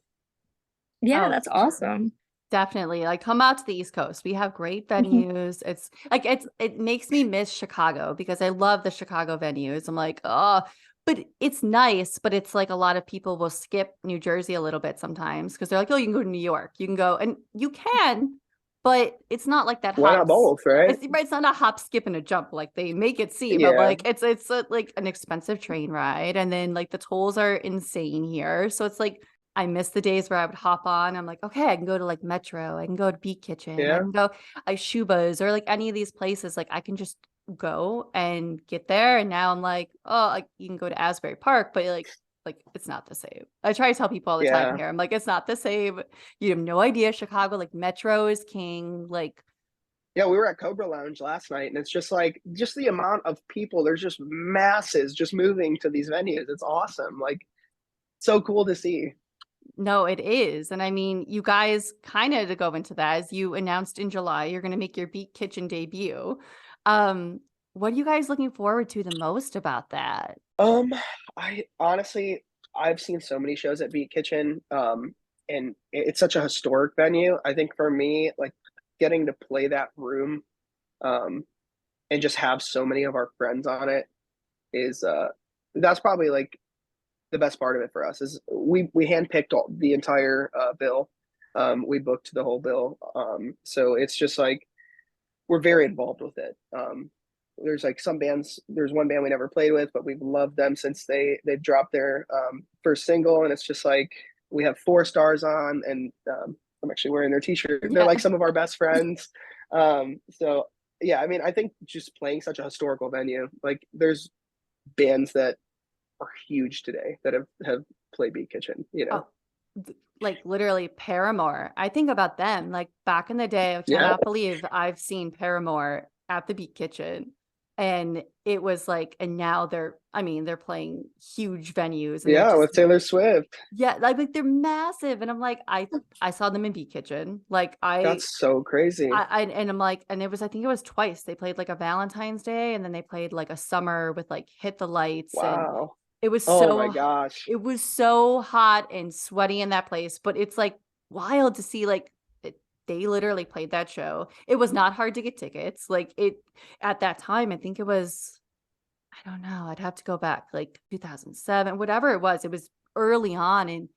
Speaker 3: Yeah,
Speaker 1: Oh,
Speaker 3: that's awesome.
Speaker 1: definitely. Like come out to the East Coast. We have great
Speaker 3: Mhm.
Speaker 1: venues. It's like it makes me miss Chicago because I love the Chicago venues. I'm like, oh, but it's nice, but it's like a lot of people will skip New Jersey a little bit sometimes because they're like, oh, you can go to New York. You can go and you can, but it's not like that
Speaker 2: Why not
Speaker 1: hops.
Speaker 2: both, right?
Speaker 1: It's not a hop, skip, and a jump like they make it seem, but
Speaker 2: Yeah,
Speaker 1: like it's like an expensive train ride, and then like the tolls are insane here. So it's like I miss the days where I would hop on. I'm like, okay, I can go to like Metro, I can go to Beat Kitchen, I
Speaker 2: yeah,
Speaker 1: can go Shuba's or like any of these places. Like I can just go and get there. And now I'm like, oh, like you can go to Asbury Park, but like it's not the same. I try to tell people all the time
Speaker 2: yeah.
Speaker 1: here. I'm like, it's not the same. You have no idea. Chicago, like Metro is king. Like,
Speaker 2: Yeah, we were at Cobra Lounge last night, and it's just like just the amount of people. There's just masses just moving to these venues. It's awesome. Like so cool to see.
Speaker 1: no, it is. And I mean, you guys kind of to go into that, as you announced in July, you're going to make your Beat Kitchen debut. Um, what are you guys looking forward to the most about that?
Speaker 2: Um, I honestly, I've seen so many shows at Beat Kitchen, and it's such a historic venue. I think for me, like getting to play that room, um, and just have so many of our friends on it is that's probably like the best part of it for us is we handpicked the entire bill. We booked the whole bill. So it's just like we're very involved with it. There's like some bands. There's one band we never played with, but we've loved them since they dropped their first single, and it's just like we have 4 stars on, and I'm actually wearing their T-shirt. They're
Speaker 1: Yeah.
Speaker 2: like some of our best friends. So yeah, I mean, I think just playing such a historical venue, like there's bands that are huge today that have played Beat Kitchen.
Speaker 1: Oh, like literally Paramore. I think about them like back in the day. I
Speaker 2: Yeah,
Speaker 1: cannot believe I've seen Paramore at the Beat Kitchen. And it was like, and now I mean, they're playing huge venues and they're
Speaker 2: yeah,
Speaker 1: just,
Speaker 2: with Taylor Swift.
Speaker 1: yeah, like they're massive. And I'm like, I saw them in Beat Kitchen. Like
Speaker 2: That's so crazy.
Speaker 1: and I'm like, and it was, I think it was twice. They played like a Valentine's Day and then they played like a summer with like Hit the Lights. And
Speaker 2: Wow.
Speaker 1: it was
Speaker 2: Oh my
Speaker 1: so
Speaker 2: gosh.
Speaker 1: it was so hot and sweaty in that place, but it's like wild to see like they literally played that show. It was not hard to get tickets. Like it at that time, I think it was, I don't know, I'd have to go back like 2007, whatever it was. It was early on and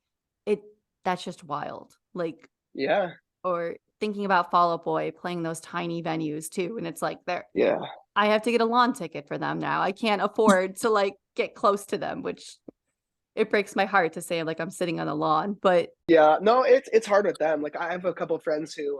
Speaker 1: it that's just wild. Like
Speaker 2: Yeah,
Speaker 1: or thinking about Fall Out Boy playing those tiny venues too. And it's like
Speaker 2: yeah,
Speaker 1: I have to get a lawn ticket for them now. I can't afford to like get close to them, which it breaks my heart to say like I'm sitting on the lawn, but
Speaker 2: yeah. No, it's hard with them. Like I have a couple of friends who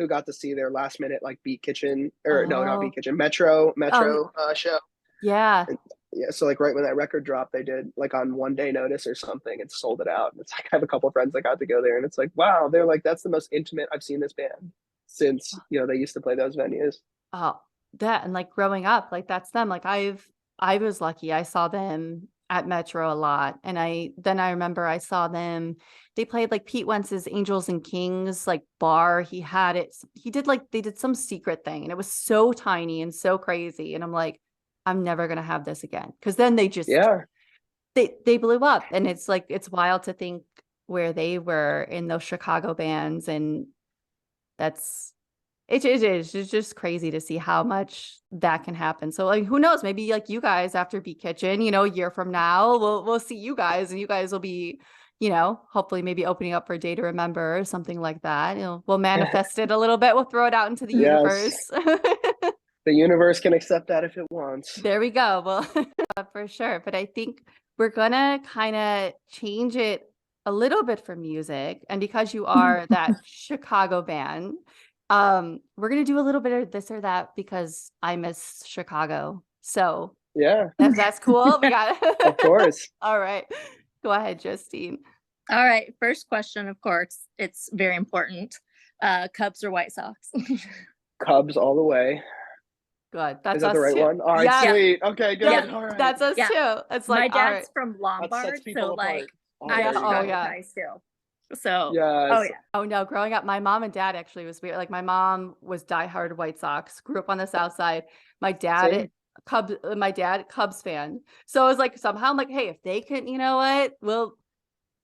Speaker 2: got to see their last minute like Beat Kitchen or no, not Beat
Speaker 1: oh,
Speaker 2: Kitchen, Metro
Speaker 1: oh
Speaker 2: Metro show.
Speaker 1: yeah.
Speaker 2: And yeah, so like right when that record dropped, they did like on 1 day notice or something and sold it out. And it's like I have a couple of friends that got to go there, and it's like wow, they're like that's the most intimate I've seen this band since they used to play those venues.
Speaker 1: Oh, that and like growing up, like that's them. Like I was lucky. I saw them at Metro a lot. And I remember I saw them, they played like Pete Wentz's Angels and Kings like bar. He did like they did some secret thing and it was so tiny and so crazy. And I'm like, I'm never gonna have this again. Cause then
Speaker 2: Yeah,
Speaker 1: they blew up. And it's like it's wild to think where they were in those Chicago bands and that's it is. It's just crazy to see how much that can happen. So like who knows? Maybe like you guys after Beat Kitchen, a year from now, we'll see you guys and you guys will be hopefully maybe opening up for a day to remember or something like that. We'll manifest it a little bit. We'll throw it out into the
Speaker 2: Yes,
Speaker 1: universe.
Speaker 2: the universe can accept that if it wants.
Speaker 1: There we go. Well, for sure. But I think we're gonna kind of change it a little bit for music. And because you are that Chicago band, we're gonna do a little bit of this or that because I miss Chicago. So
Speaker 2: Yeah,
Speaker 1: that's cool. We got
Speaker 2: of course.
Speaker 1: All right. Go ahead, Justine.
Speaker 3: All right. First question, of course, it's very important. Cubs or White Sox?
Speaker 2: Cubs all the way.
Speaker 1: Good. That's
Speaker 2: Is that
Speaker 1: us
Speaker 2: the right
Speaker 1: too.
Speaker 2: one? All right,
Speaker 1: Yeah.
Speaker 2: sweet. Okay, good.
Speaker 3: Yeah.
Speaker 2: All right.
Speaker 1: That's us
Speaker 3: Yeah.
Speaker 1: too. It's
Speaker 3: My
Speaker 1: like, all right.
Speaker 3: dad's from
Speaker 2: That
Speaker 3: Lombard,
Speaker 2: sets people
Speaker 3: so
Speaker 2: apart. Oh,
Speaker 3: I'm
Speaker 1: Yeah.
Speaker 2: there you
Speaker 1: Oh,
Speaker 2: go.
Speaker 1: yeah.
Speaker 3: Chicago-ized too. So, oh
Speaker 2: Yes.
Speaker 3: yeah.
Speaker 1: Oh no, growing up, my mom and dad actually was weird. Like my mom was diehard White Sox, grew up on the South Side. My dad,
Speaker 2: Same.
Speaker 1: Cubs fan. So it was like somehow I'm like, hey, if they can, you know what?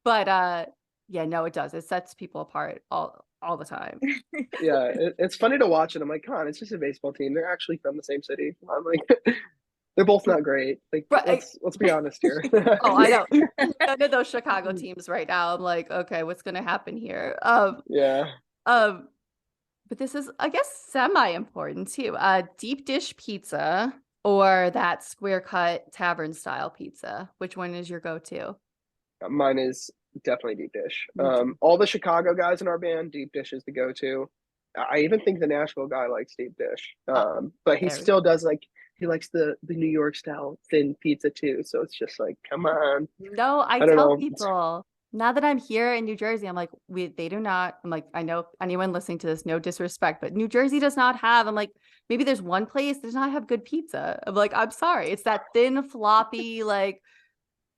Speaker 1: But yeah, no, it does. It sets people apart all the time.
Speaker 2: Yeah, it's funny to watch it. I'm like, come on, it's just a baseball team. They're actually from the same city. I'm like, they're both not great. Like,
Speaker 1: Right.
Speaker 2: let's be honest here.
Speaker 1: Oh, I know. None of those Chicago teams right now. I'm like, okay, what's gonna happen here?
Speaker 2: Yeah.
Speaker 1: Um, but this is, I guess, semi-important too. Deep dish pizza or that square cut tavern style pizza. Which one is your go-to?
Speaker 2: Mine is definitely deep dish.
Speaker 1: Me too.
Speaker 2: All the Chicago guys in our band, deep dish is the go-to. I even think the Nashville guy likes deep dish.
Speaker 1: Oh,
Speaker 2: But he
Speaker 1: there we
Speaker 2: still does like he likes the New York style thin pizza too. So it's just like, come on.
Speaker 1: No, I
Speaker 2: I don't
Speaker 1: tell
Speaker 2: know.
Speaker 1: people now that I'm here in New Jersey, I'm like, they do not. I'm like, I know anyone listening to this, no disrespect, but New Jersey does not have. I'm like, maybe there's one place that does not have good pizza. I'm like, I'm sorry, it's that thin, floppy, like,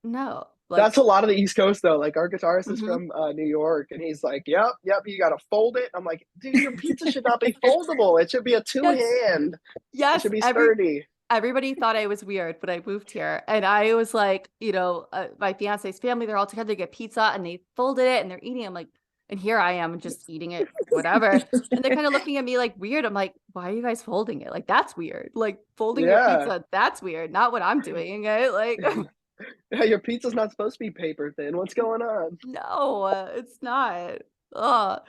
Speaker 1: no, like,
Speaker 2: That's a lot of the East Coast though. Like our guitarist is
Speaker 1: mhm.
Speaker 2: from New York, and he's like, "Yep, yep, you got to fold it." I'm like, "Dude, your pizza should not be foldable. It should be a two
Speaker 1: Yes,
Speaker 2: hand. It
Speaker 1: yes,
Speaker 2: should be sturdy."
Speaker 1: everybody thought I was weird when I moved here. And I was like, my fiance's family, they're all together to get pizza and they folded it and they're eating. I'm like, and here I am just eating it, whatever. And they're kind of looking at me like weird. I'm like, why are you guys folding it? Like, that's weird. Like folding your
Speaker 2: Yeah,
Speaker 1: pizza, that's weird. Not what I'm doing. Like,
Speaker 2: yeah, your pizza's not supposed to be paper thin. What's going on?
Speaker 1: no, it's not. Ugh.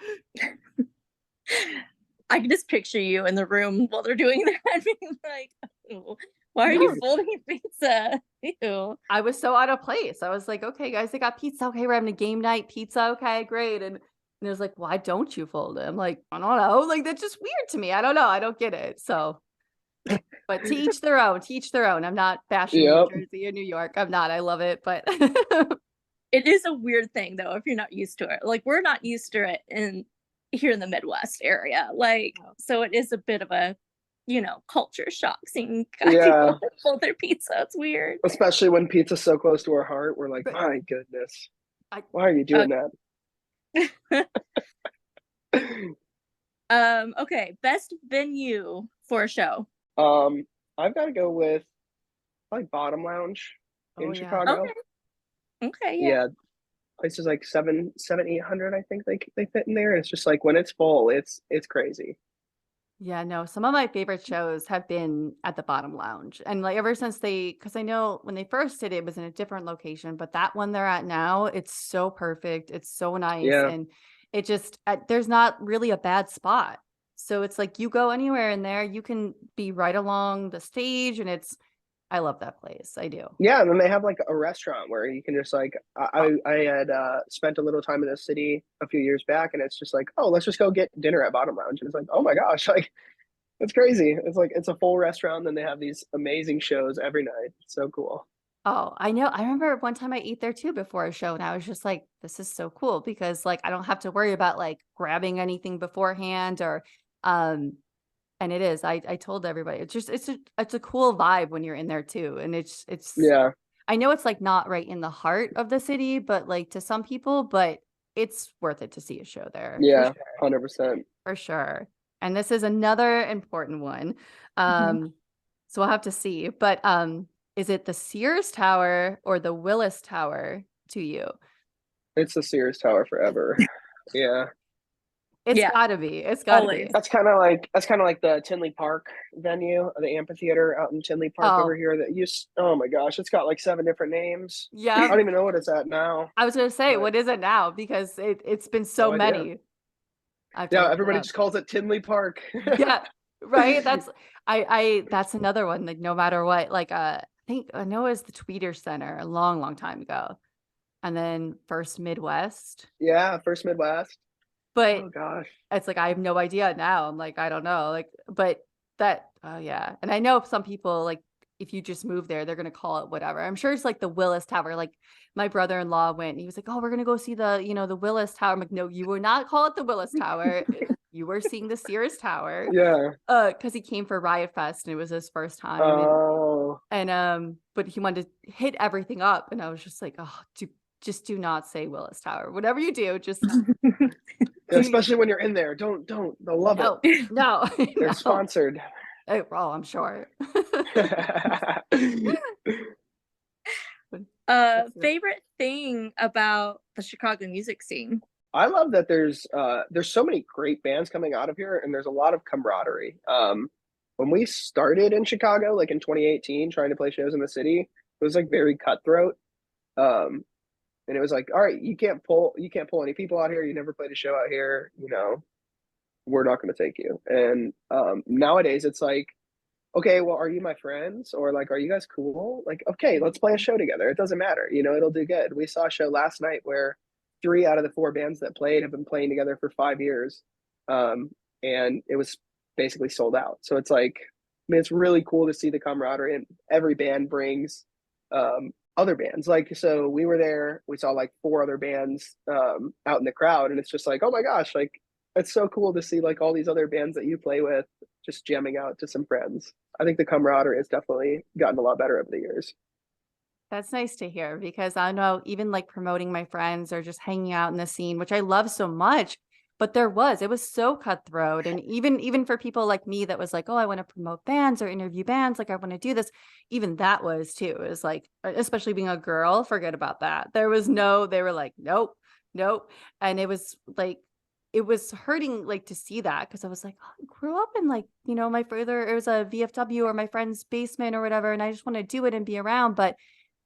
Speaker 3: I can just picture you in the room while they're doing that. I mean, like, "Oh, why are you folding pizza? Ew."
Speaker 1: I was so out of place. I was like, okay, guys, they got pizza. Okay, we're having a game night pizza. Okay, great. And it was like, why don't you fold it? I'm like, I don't know. Like, that's just weird to me. I don't know. I don't get it. So, but to each their own, to each their own. I'm not bashing New
Speaker 2: Yep.
Speaker 1: Jersey or New York. I'm not. I love it. But
Speaker 3: It is a weird thing though if you're not used to it. Like we're not used to it here in the Midwest area. Like so it is a bit of a culture shock seeing
Speaker 2: Yeah,
Speaker 3: people fold their pizza. It's weird.
Speaker 2: especially when pizza's so close to our heart. We're like,
Speaker 1: but
Speaker 2: my goodness,
Speaker 1: I,
Speaker 2: why are you doing that?
Speaker 3: Okay, best venue for a show.
Speaker 2: I've got to go with like Bottom Lounge
Speaker 1: oh,
Speaker 2: in
Speaker 1: yeah.
Speaker 2: Chicago.
Speaker 3: Okay, yeah.
Speaker 2: Yeah, places like 800. I think they fit in there. And it's just like when it's full, it's crazy.
Speaker 1: Yeah, no, some of my favorite shows have been at the Bottom Lounge. And like ever since because I know when they first did it, it was in a different location, but that one they're at now, it's so perfect. It's so nice.
Speaker 2: Yeah,
Speaker 1: And it just, there's not really a bad spot. So it's like you go anywhere in there, you can be right along the stage. And I love that place. I do.
Speaker 2: yeah. And then they have like a restaurant where you can just like
Speaker 1: Oh,
Speaker 2: I had spent a little time in the city a few years back, and it's just like, oh, let's just go get dinner at Bottom Lounge. And it's like, oh my gosh, like it's crazy. It's like it's a full restaurant, and then they have these amazing shows every night. It's so cool.
Speaker 1: oh, I know. I remember one time I ate there too before a show, and I was just like, this is so cool because like I don't have to worry about like grabbing anything beforehand or um and it is. I told everybody it's just it's a cool vibe when you're in there too. And it's
Speaker 2: Yeah,
Speaker 1: I know it's like not right in the heart of the city, but like to some people, but it's worth it to see a show there for
Speaker 2: yeah,
Speaker 1: sure.
Speaker 2: 100%.
Speaker 1: For sure. And this is another important one.
Speaker 3: Mhm.
Speaker 1: So we'll have to see. But is it the Sears Tower or the Willis Tower to you?
Speaker 2: It's the Sears Tower forever. Yeah,
Speaker 1: It's
Speaker 3: Yeah,
Speaker 1: gotta be. It's gotta
Speaker 3: always.
Speaker 1: be.
Speaker 2: That's kind of like the Tinley Park venue, the amphitheater out in Tinley Park over
Speaker 1: Oh,
Speaker 2: here. Oh my gosh, it's got like 7 different names. I
Speaker 1: yeah.
Speaker 2: don't even know what it's at now,
Speaker 1: I was gonna say,
Speaker 2: but
Speaker 1: what is it now? Because it's been so
Speaker 2: no idea.
Speaker 1: many. I have to
Speaker 2: Yeah,
Speaker 1: look it
Speaker 2: everybody
Speaker 1: up.
Speaker 2: just calls it Tinley Park.
Speaker 1: Yeah, right. I that's another one. Like no matter what, like I think I know it was the Tweeter Center a long, long time ago, and then First Midwest.
Speaker 2: Yeah, First Midwest.
Speaker 1: But
Speaker 2: Oh gosh.
Speaker 1: it's like I have no idea now. I'm like I don't know. Like, but that oh yeah, and I know some people like if you just move there, they're gonna call it whatever. I'm sure it's like the Willis Tower. Like my brother-in-law went, and he was like, "Oh, we're gonna go see the Willis Tower." I'm like, "No, you will not call it the Willis Tower. You were seeing the Sears Tower."
Speaker 2: Yeah.
Speaker 1: Because he came for Riot Fest and it was his first time
Speaker 2: Oh.
Speaker 1: but he wanted to hit everything up and I was just like, "Oh, just do not say Willis Tower. Whatever you do, just
Speaker 2: Yeah,
Speaker 1: do
Speaker 2: especially when you're in there. Don't. They'll love it.
Speaker 1: no, no,
Speaker 2: They're
Speaker 1: no."
Speaker 2: sponsored.
Speaker 1: Oh, I'm sure. But that's it.
Speaker 3: Favorite thing about the Chicago music scene?
Speaker 2: I love that there's so many great bands coming out of here, and there's a lot of camaraderie. When we started in Chicago, like in 2018, trying to play shows in the city, it was like very cutthroat. Um, and it was like, all right, you can't pull any people out here. You never played a show out here. We're not going to take you. And nowadays, it's like, okay, well, are you my friends? Or like, are you guys cool? Like, okay, let's play a show together. It doesn't matter. It'll do good. We saw a show last night where 3 out of the 4 bands that played have been playing together for 5 years. Um, and it was basically sold out. So it's like, I mean, it's really cool to see the camaraderie, and every band brings other bands. Like, so we were there, we saw like 4 other bands out in the crowd, and it's just like, oh my gosh, like, it's so cool to see like all these other bands that you play with just jamming out to some friends. I think the camaraderie has definitely gotten a lot better over the years.
Speaker 1: That's nice to hear because I know even like promoting my friends or just hanging out in the scene, which I love so much, but it was so cutthroat. And even for people like me that was like, oh, I want to promote bands or interview bands, like I want to do this. Even that was too. It was like, especially being a girl, forget about that. They were like, nope, nope. And it was like, it was hurting like to see that because I was like, oh, I grew up in like, my further, it was a VFW or my friend's basement or whatever. And I just want to do it and be around. But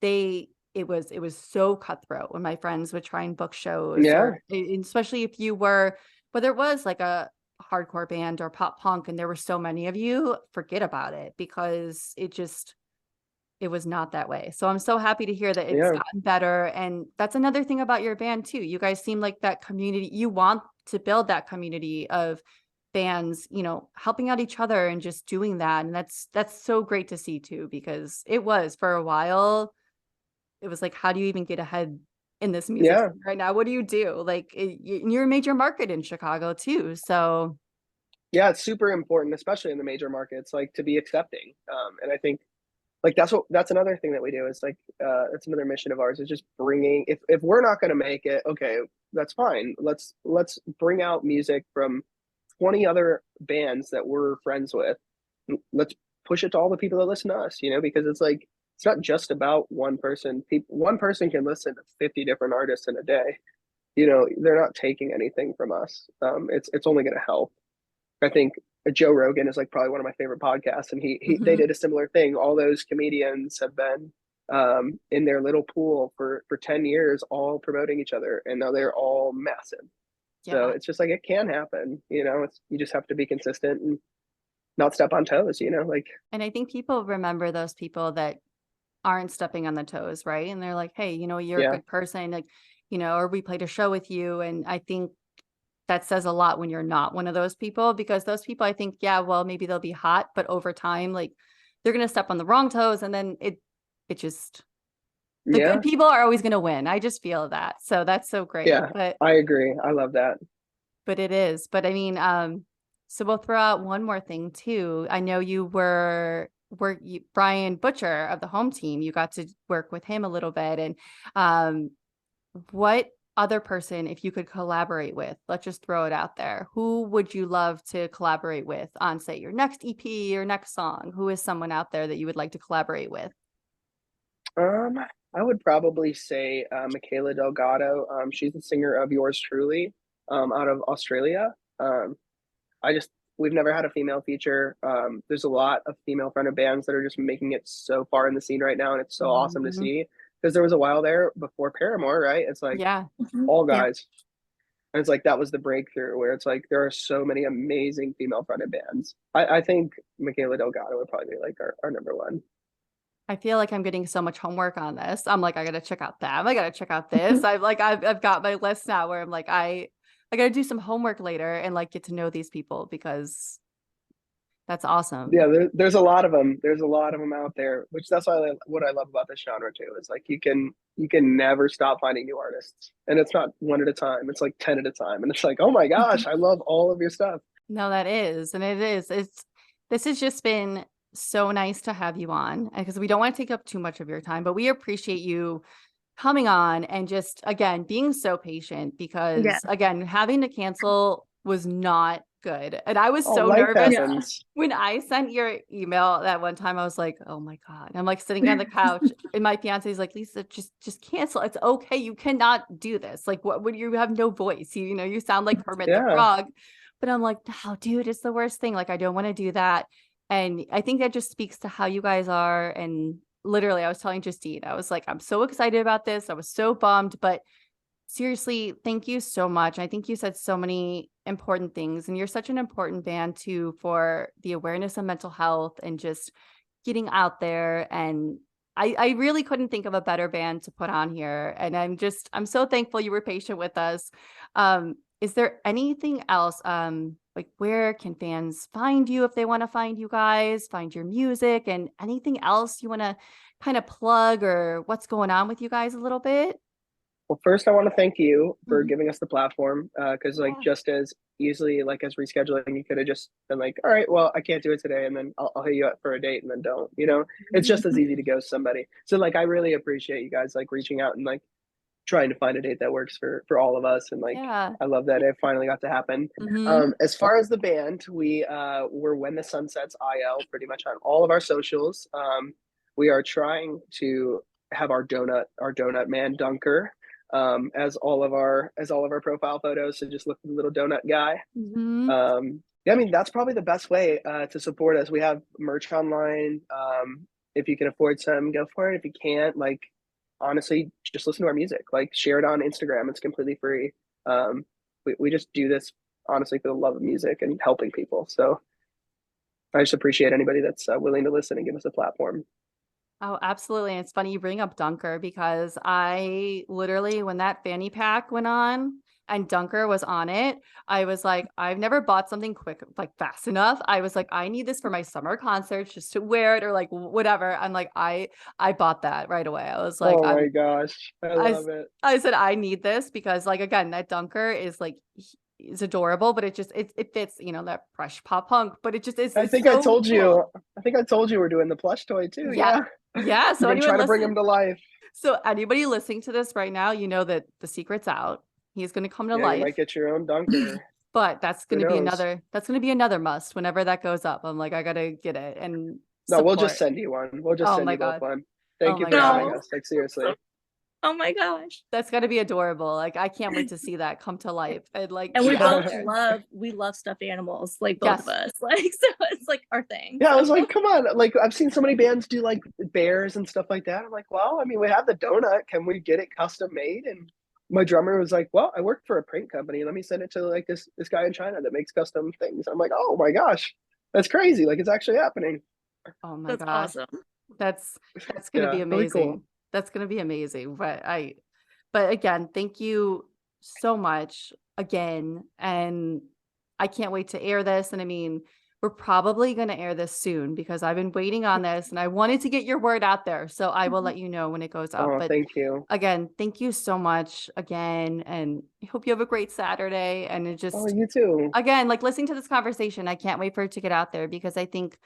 Speaker 1: it was so cutthroat when my friends would try and book shows
Speaker 2: Yeah,
Speaker 1: or especially if you were whether it was like a hardcore band or pop punk and there were so many of you, forget about it because it was not that way. So I'm so happy to hear that it's
Speaker 2: yeah,
Speaker 1: gotten better. And that's another thing about your band too. You guys seem like that community. You want to build that community of bands, helping out each other and just doing that. And that's so great to see too, because it was for a while it was like, how do you even get ahead in this music
Speaker 2: yeah.
Speaker 1: scene right now? What do you do? Like, you're a major market in Chicago too. So
Speaker 2: Yeah, it's super important, especially in the major markets, like to be accepting. And I think like that's another thing that we do is like it's another mission of ours is just bringing, if we're not going to make it, okay, that's fine. Let's bring out music from 20 other bands that we're friends with. Let's push it to all the people that listen to us, because it's like it's not just about one person. One person can listen to 50 different artists in a day. They're not taking anything from us. It's only going to help. I think Joe Rogan is like probably one of my favorite podcasts, and they
Speaker 1: mhm.
Speaker 2: did a similar thing. All those comedians have been in their little pool for 10 years, all promoting each other, and now they're all massive. So
Speaker 1: Yeah.
Speaker 2: it's just like it can happen. You just have to be consistent and not step on toes. Like
Speaker 1: And I think people remember those people that aren't stepping on the toes, right? And they're like, hey, you're a
Speaker 2: yeah,
Speaker 1: good person, like, or we played a show with you. And I think that says a lot when you're not one of those people, because those people, I think, yeah, well, maybe they'll be hot, but over time, like they're gonna step on the wrong toes, and then it just the good
Speaker 2: yeah,
Speaker 1: people are always gonna win. I just feel that. So that's so great.
Speaker 2: yeah. I agree. I love that.
Speaker 1: But it is. But I mean, so we'll throw out one more thing too. I know you Brian Butcher of the home team. You got to work with him a little bit, and um, what other person, if you could collaborate with, let's just throw it out there. Who would you love to collaborate with on, say, your next EP or next song? Who is someone out there that you would like to collaborate with?
Speaker 2: Um, I would probably say Michaela Delgado. She's the singer of Yours Truly, out of Australia. I just we've never had a female feature. There's a lot of female fronted bands that are just making it so far in the scene right now, and it's so awesome to
Speaker 1: Mhm.
Speaker 2: see because there was a while there before Paramore, right? It's like
Speaker 1: Yeah.
Speaker 2: all
Speaker 3: Yeah.
Speaker 2: guys. And it's like that was the breakthrough where it's like there are so many amazing female fronted bands. I think Michaela Delgado would probably be like our number one.
Speaker 1: I feel like I'm getting so much homework on this. I'm like, I gotta check out them. I gotta check out this. I've got my list now where I'm like, I gotta do some homework later and like get to know these people because that's awesome.
Speaker 2: Yeah, there's a lot of them. There's a lot of them out there, which that's what I love about this genre too. Is like you can never stop finding new artists, and it's not one at a time. It's like 10 at a time, and it's like, oh my gosh, I love all of your stuff.
Speaker 1: No, that is, and it is. This has just been so nice to have you on because we don't want to take up too much of your time, but we appreciate you coming on and just again being so patient
Speaker 3: Yeah.
Speaker 1: because again having to cancel was not good and I was
Speaker 2: Oh,
Speaker 1: so
Speaker 2: life
Speaker 1: nervous
Speaker 3: Yeah.
Speaker 2: happens.
Speaker 1: when I sent your email that one time. I was like, oh my god, I'm like sitting on the couch and my fiance is like, Lisa, just cancel, it's okay, you cannot do this, like what would you have no voice, you know, you sound like Kermit the
Speaker 2: Yeah,
Speaker 1: Frog. But I'm like, no dude, it's the worst thing, like I don't want to do that. And I think that just speaks to how you guys are. And literally, I was telling Justine, I was like, I'm so excited about this. I was so bummed, but seriously, thank you so much. I think you said so many important things, and you're such an important band too for the awareness of mental health and just getting out there. And I really couldn't think of a better band to put on here. And I'm so thankful you were patient with us. Is there anything else? Like where can fans find you if they want to find you guys, find your music, and anything else you want to kind of plug or what's going on with you guys a little bit?
Speaker 2: well, first I want to thank you for
Speaker 1: Mhm.
Speaker 2: giving us the platform because like
Speaker 1: Yeah.
Speaker 2: just as easily like as rescheduling, you could have just been like, all right, well, I can't do it today, and then I'll hit you up for a date, and then don't. It's just as easy to ghost somebody. So like I really appreciate you guys like reaching out and like trying to find a date that works for all of us, and like
Speaker 1: Yeah.
Speaker 2: I love that it finally got to happen.
Speaker 1: Mhm.
Speaker 2: As far as the band, we're When the Sun Sets IL pretty much on all of our socials. We are trying to have our donut man Dunker as all of our profile photos, so just look at the little donut guy.
Speaker 1: Mhm.
Speaker 2: Yeah, I mean that's probably the best way to support us. We have merch online. If you can afford some, go for it. If you can't, like honestly, just listen to our music. Like share it on Instagram. It's completely free. We just do this honestly for the love of music and helping people. So I just appreciate anybody that's willing to listen and give us a platform.
Speaker 1: Oh, absolutely. And it's funny you bring up Dunker because I literally, when that fanny pack went on and Dunker was on it, I was like, I've never bought something quick, like fast enough. I was like, I need this for my summer concerts just to wear it or like whatever. I'm like, I bought that right away. I was like,
Speaker 2: Oh my gosh, I
Speaker 1: I,
Speaker 2: love
Speaker 1: s-
Speaker 2: it.
Speaker 1: I said, I need this because like, again, that Dunker is like, is adorable, but it fits, you know, that fresh pop punk, but it just is
Speaker 2: I
Speaker 1: it's
Speaker 2: think I
Speaker 1: so
Speaker 2: told
Speaker 1: cool.
Speaker 2: you. I think I told you we're doing the plush toy too.
Speaker 1: Yeah.
Speaker 2: Yeah,
Speaker 1: Yeah.
Speaker 2: we're
Speaker 1: So
Speaker 2: gonna
Speaker 1: anyone
Speaker 2: try to bring
Speaker 1: listen,
Speaker 2: him to life.
Speaker 1: so anybody listening to this right now, you know that the secret's out. He's going to come to
Speaker 2: Yeah, you
Speaker 1: life,
Speaker 2: might get your own Dunker.
Speaker 1: but
Speaker 2: Who knows?
Speaker 1: that's going to be another must whenever that goes up. I'm like, I got to get it and
Speaker 2: No, we'll just
Speaker 1: support.
Speaker 2: send you one. We'll just
Speaker 1: Oh
Speaker 2: send
Speaker 1: my
Speaker 2: you both
Speaker 1: God.
Speaker 2: one.
Speaker 1: Oh
Speaker 2: Thank you
Speaker 1: my
Speaker 2: for having
Speaker 1: God.
Speaker 3: No.
Speaker 2: us. Like seriously.
Speaker 3: Oh my gosh.
Speaker 1: That's got to be adorable. Like, I can't wait to see that come to life and like
Speaker 3: And
Speaker 1: be
Speaker 3: we
Speaker 1: out
Speaker 3: both
Speaker 2: Yeah.
Speaker 1: there.
Speaker 3: love stuffed animals, like both of
Speaker 1: Yes.
Speaker 3: us. Like so it's like our thing.
Speaker 2: Yeah, I
Speaker 3: So
Speaker 2: was like, come on. Like I've seen so many bands do like bears and stuff like that. I'm like, well, I mean, we have the donut. Can we get it custom made? And my drummer was like, well, I work for a print company. Let me send it to like this guy in China that makes custom things. I'm like, oh my gosh, that's crazy. Like it's actually happening.
Speaker 1: Oh my
Speaker 3: that's
Speaker 1: God.
Speaker 3: awesome.
Speaker 1: That's going to
Speaker 2: Yeah,
Speaker 1: be
Speaker 2: really cool.
Speaker 1: amazing. That's going to be amazing. But again, thank you so much again. And I can't wait to air this. And I mean, we're probably going to air this soon because I've been waiting on this and I wanted to get your word out there. So I will
Speaker 3: Mhm.
Speaker 1: let you know when it goes up.
Speaker 2: Oh,
Speaker 1: But
Speaker 2: thank you.
Speaker 1: again, thank you so much again. And I hope you have a great Saturday. And it
Speaker 2: Oh,
Speaker 1: just,
Speaker 2: you too.
Speaker 1: again, like listening to this conversation, I can't wait for it to get out there because I think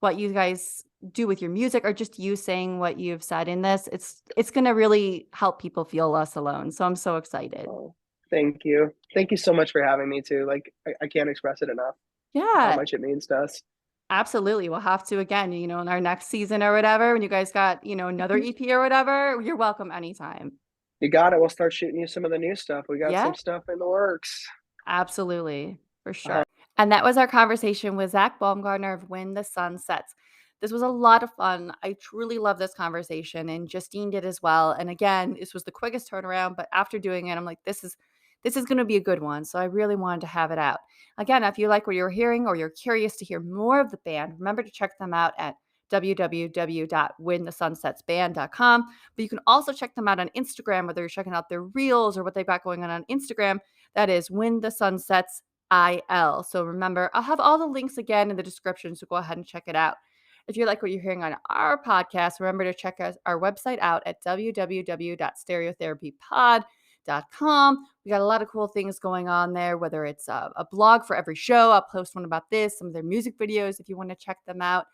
Speaker 1: what you guys do with your music or just you saying what you've said in this, it's going to really help people feel less alone. So I'm so excited.
Speaker 2: Oh, thank you. Thank you so much for having me too. Like I can't express it enough how
Speaker 1: Yeah,
Speaker 2: much it means to us.
Speaker 1: absolutely. We'll have to again, you know, in our next season or whatever, when you guys got, you know, another EP or whatever, you're welcome anytime.
Speaker 2: You got it. We'll start shooting you some of the new stuff. We got some
Speaker 1: Yeah,
Speaker 2: stuff in the works.
Speaker 1: absolutely. For
Speaker 2: Uh-huh.
Speaker 1: sure. And that was our conversation with Zack Baumgartner of When the Sun Sets. This was a lot of fun. I truly love this conversation, and Justine did as well. And again, this was the quickest turnaround, but after doing it, I'm like, this is going to be a good one. So I really wanted to have it out. Again, if you like what you're hearing or you're curious to hear more of the band, remember to check them out at www.whenthesunsetsband.com. But you can also check them out on Instagram, whether you're checking out their reels or what they've got going on Instagram. That is When the Sun Sets IL. So remember, I'll have all the links again in the description, so go ahead and check it out. If you like what you're hearing on our podcast, remember to check our website out at www.stereotherapypod.com. We got a lot of cool things going on there, whether it's a blog for every show. I'll post one about this, some of their music videos if you want to check them out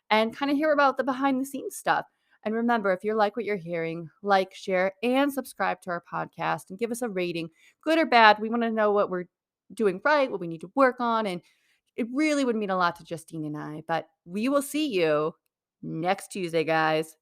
Speaker 1: and kind of hear about the behind the scenes stuff. And remember, if you like what you're hearing, like, share, and subscribe to our podcast and give us a rating, good or bad. We want to know what we're doing right, what we need to work on. And it really would mean a lot to Justine and I. But we will see you next Tuesday, guys.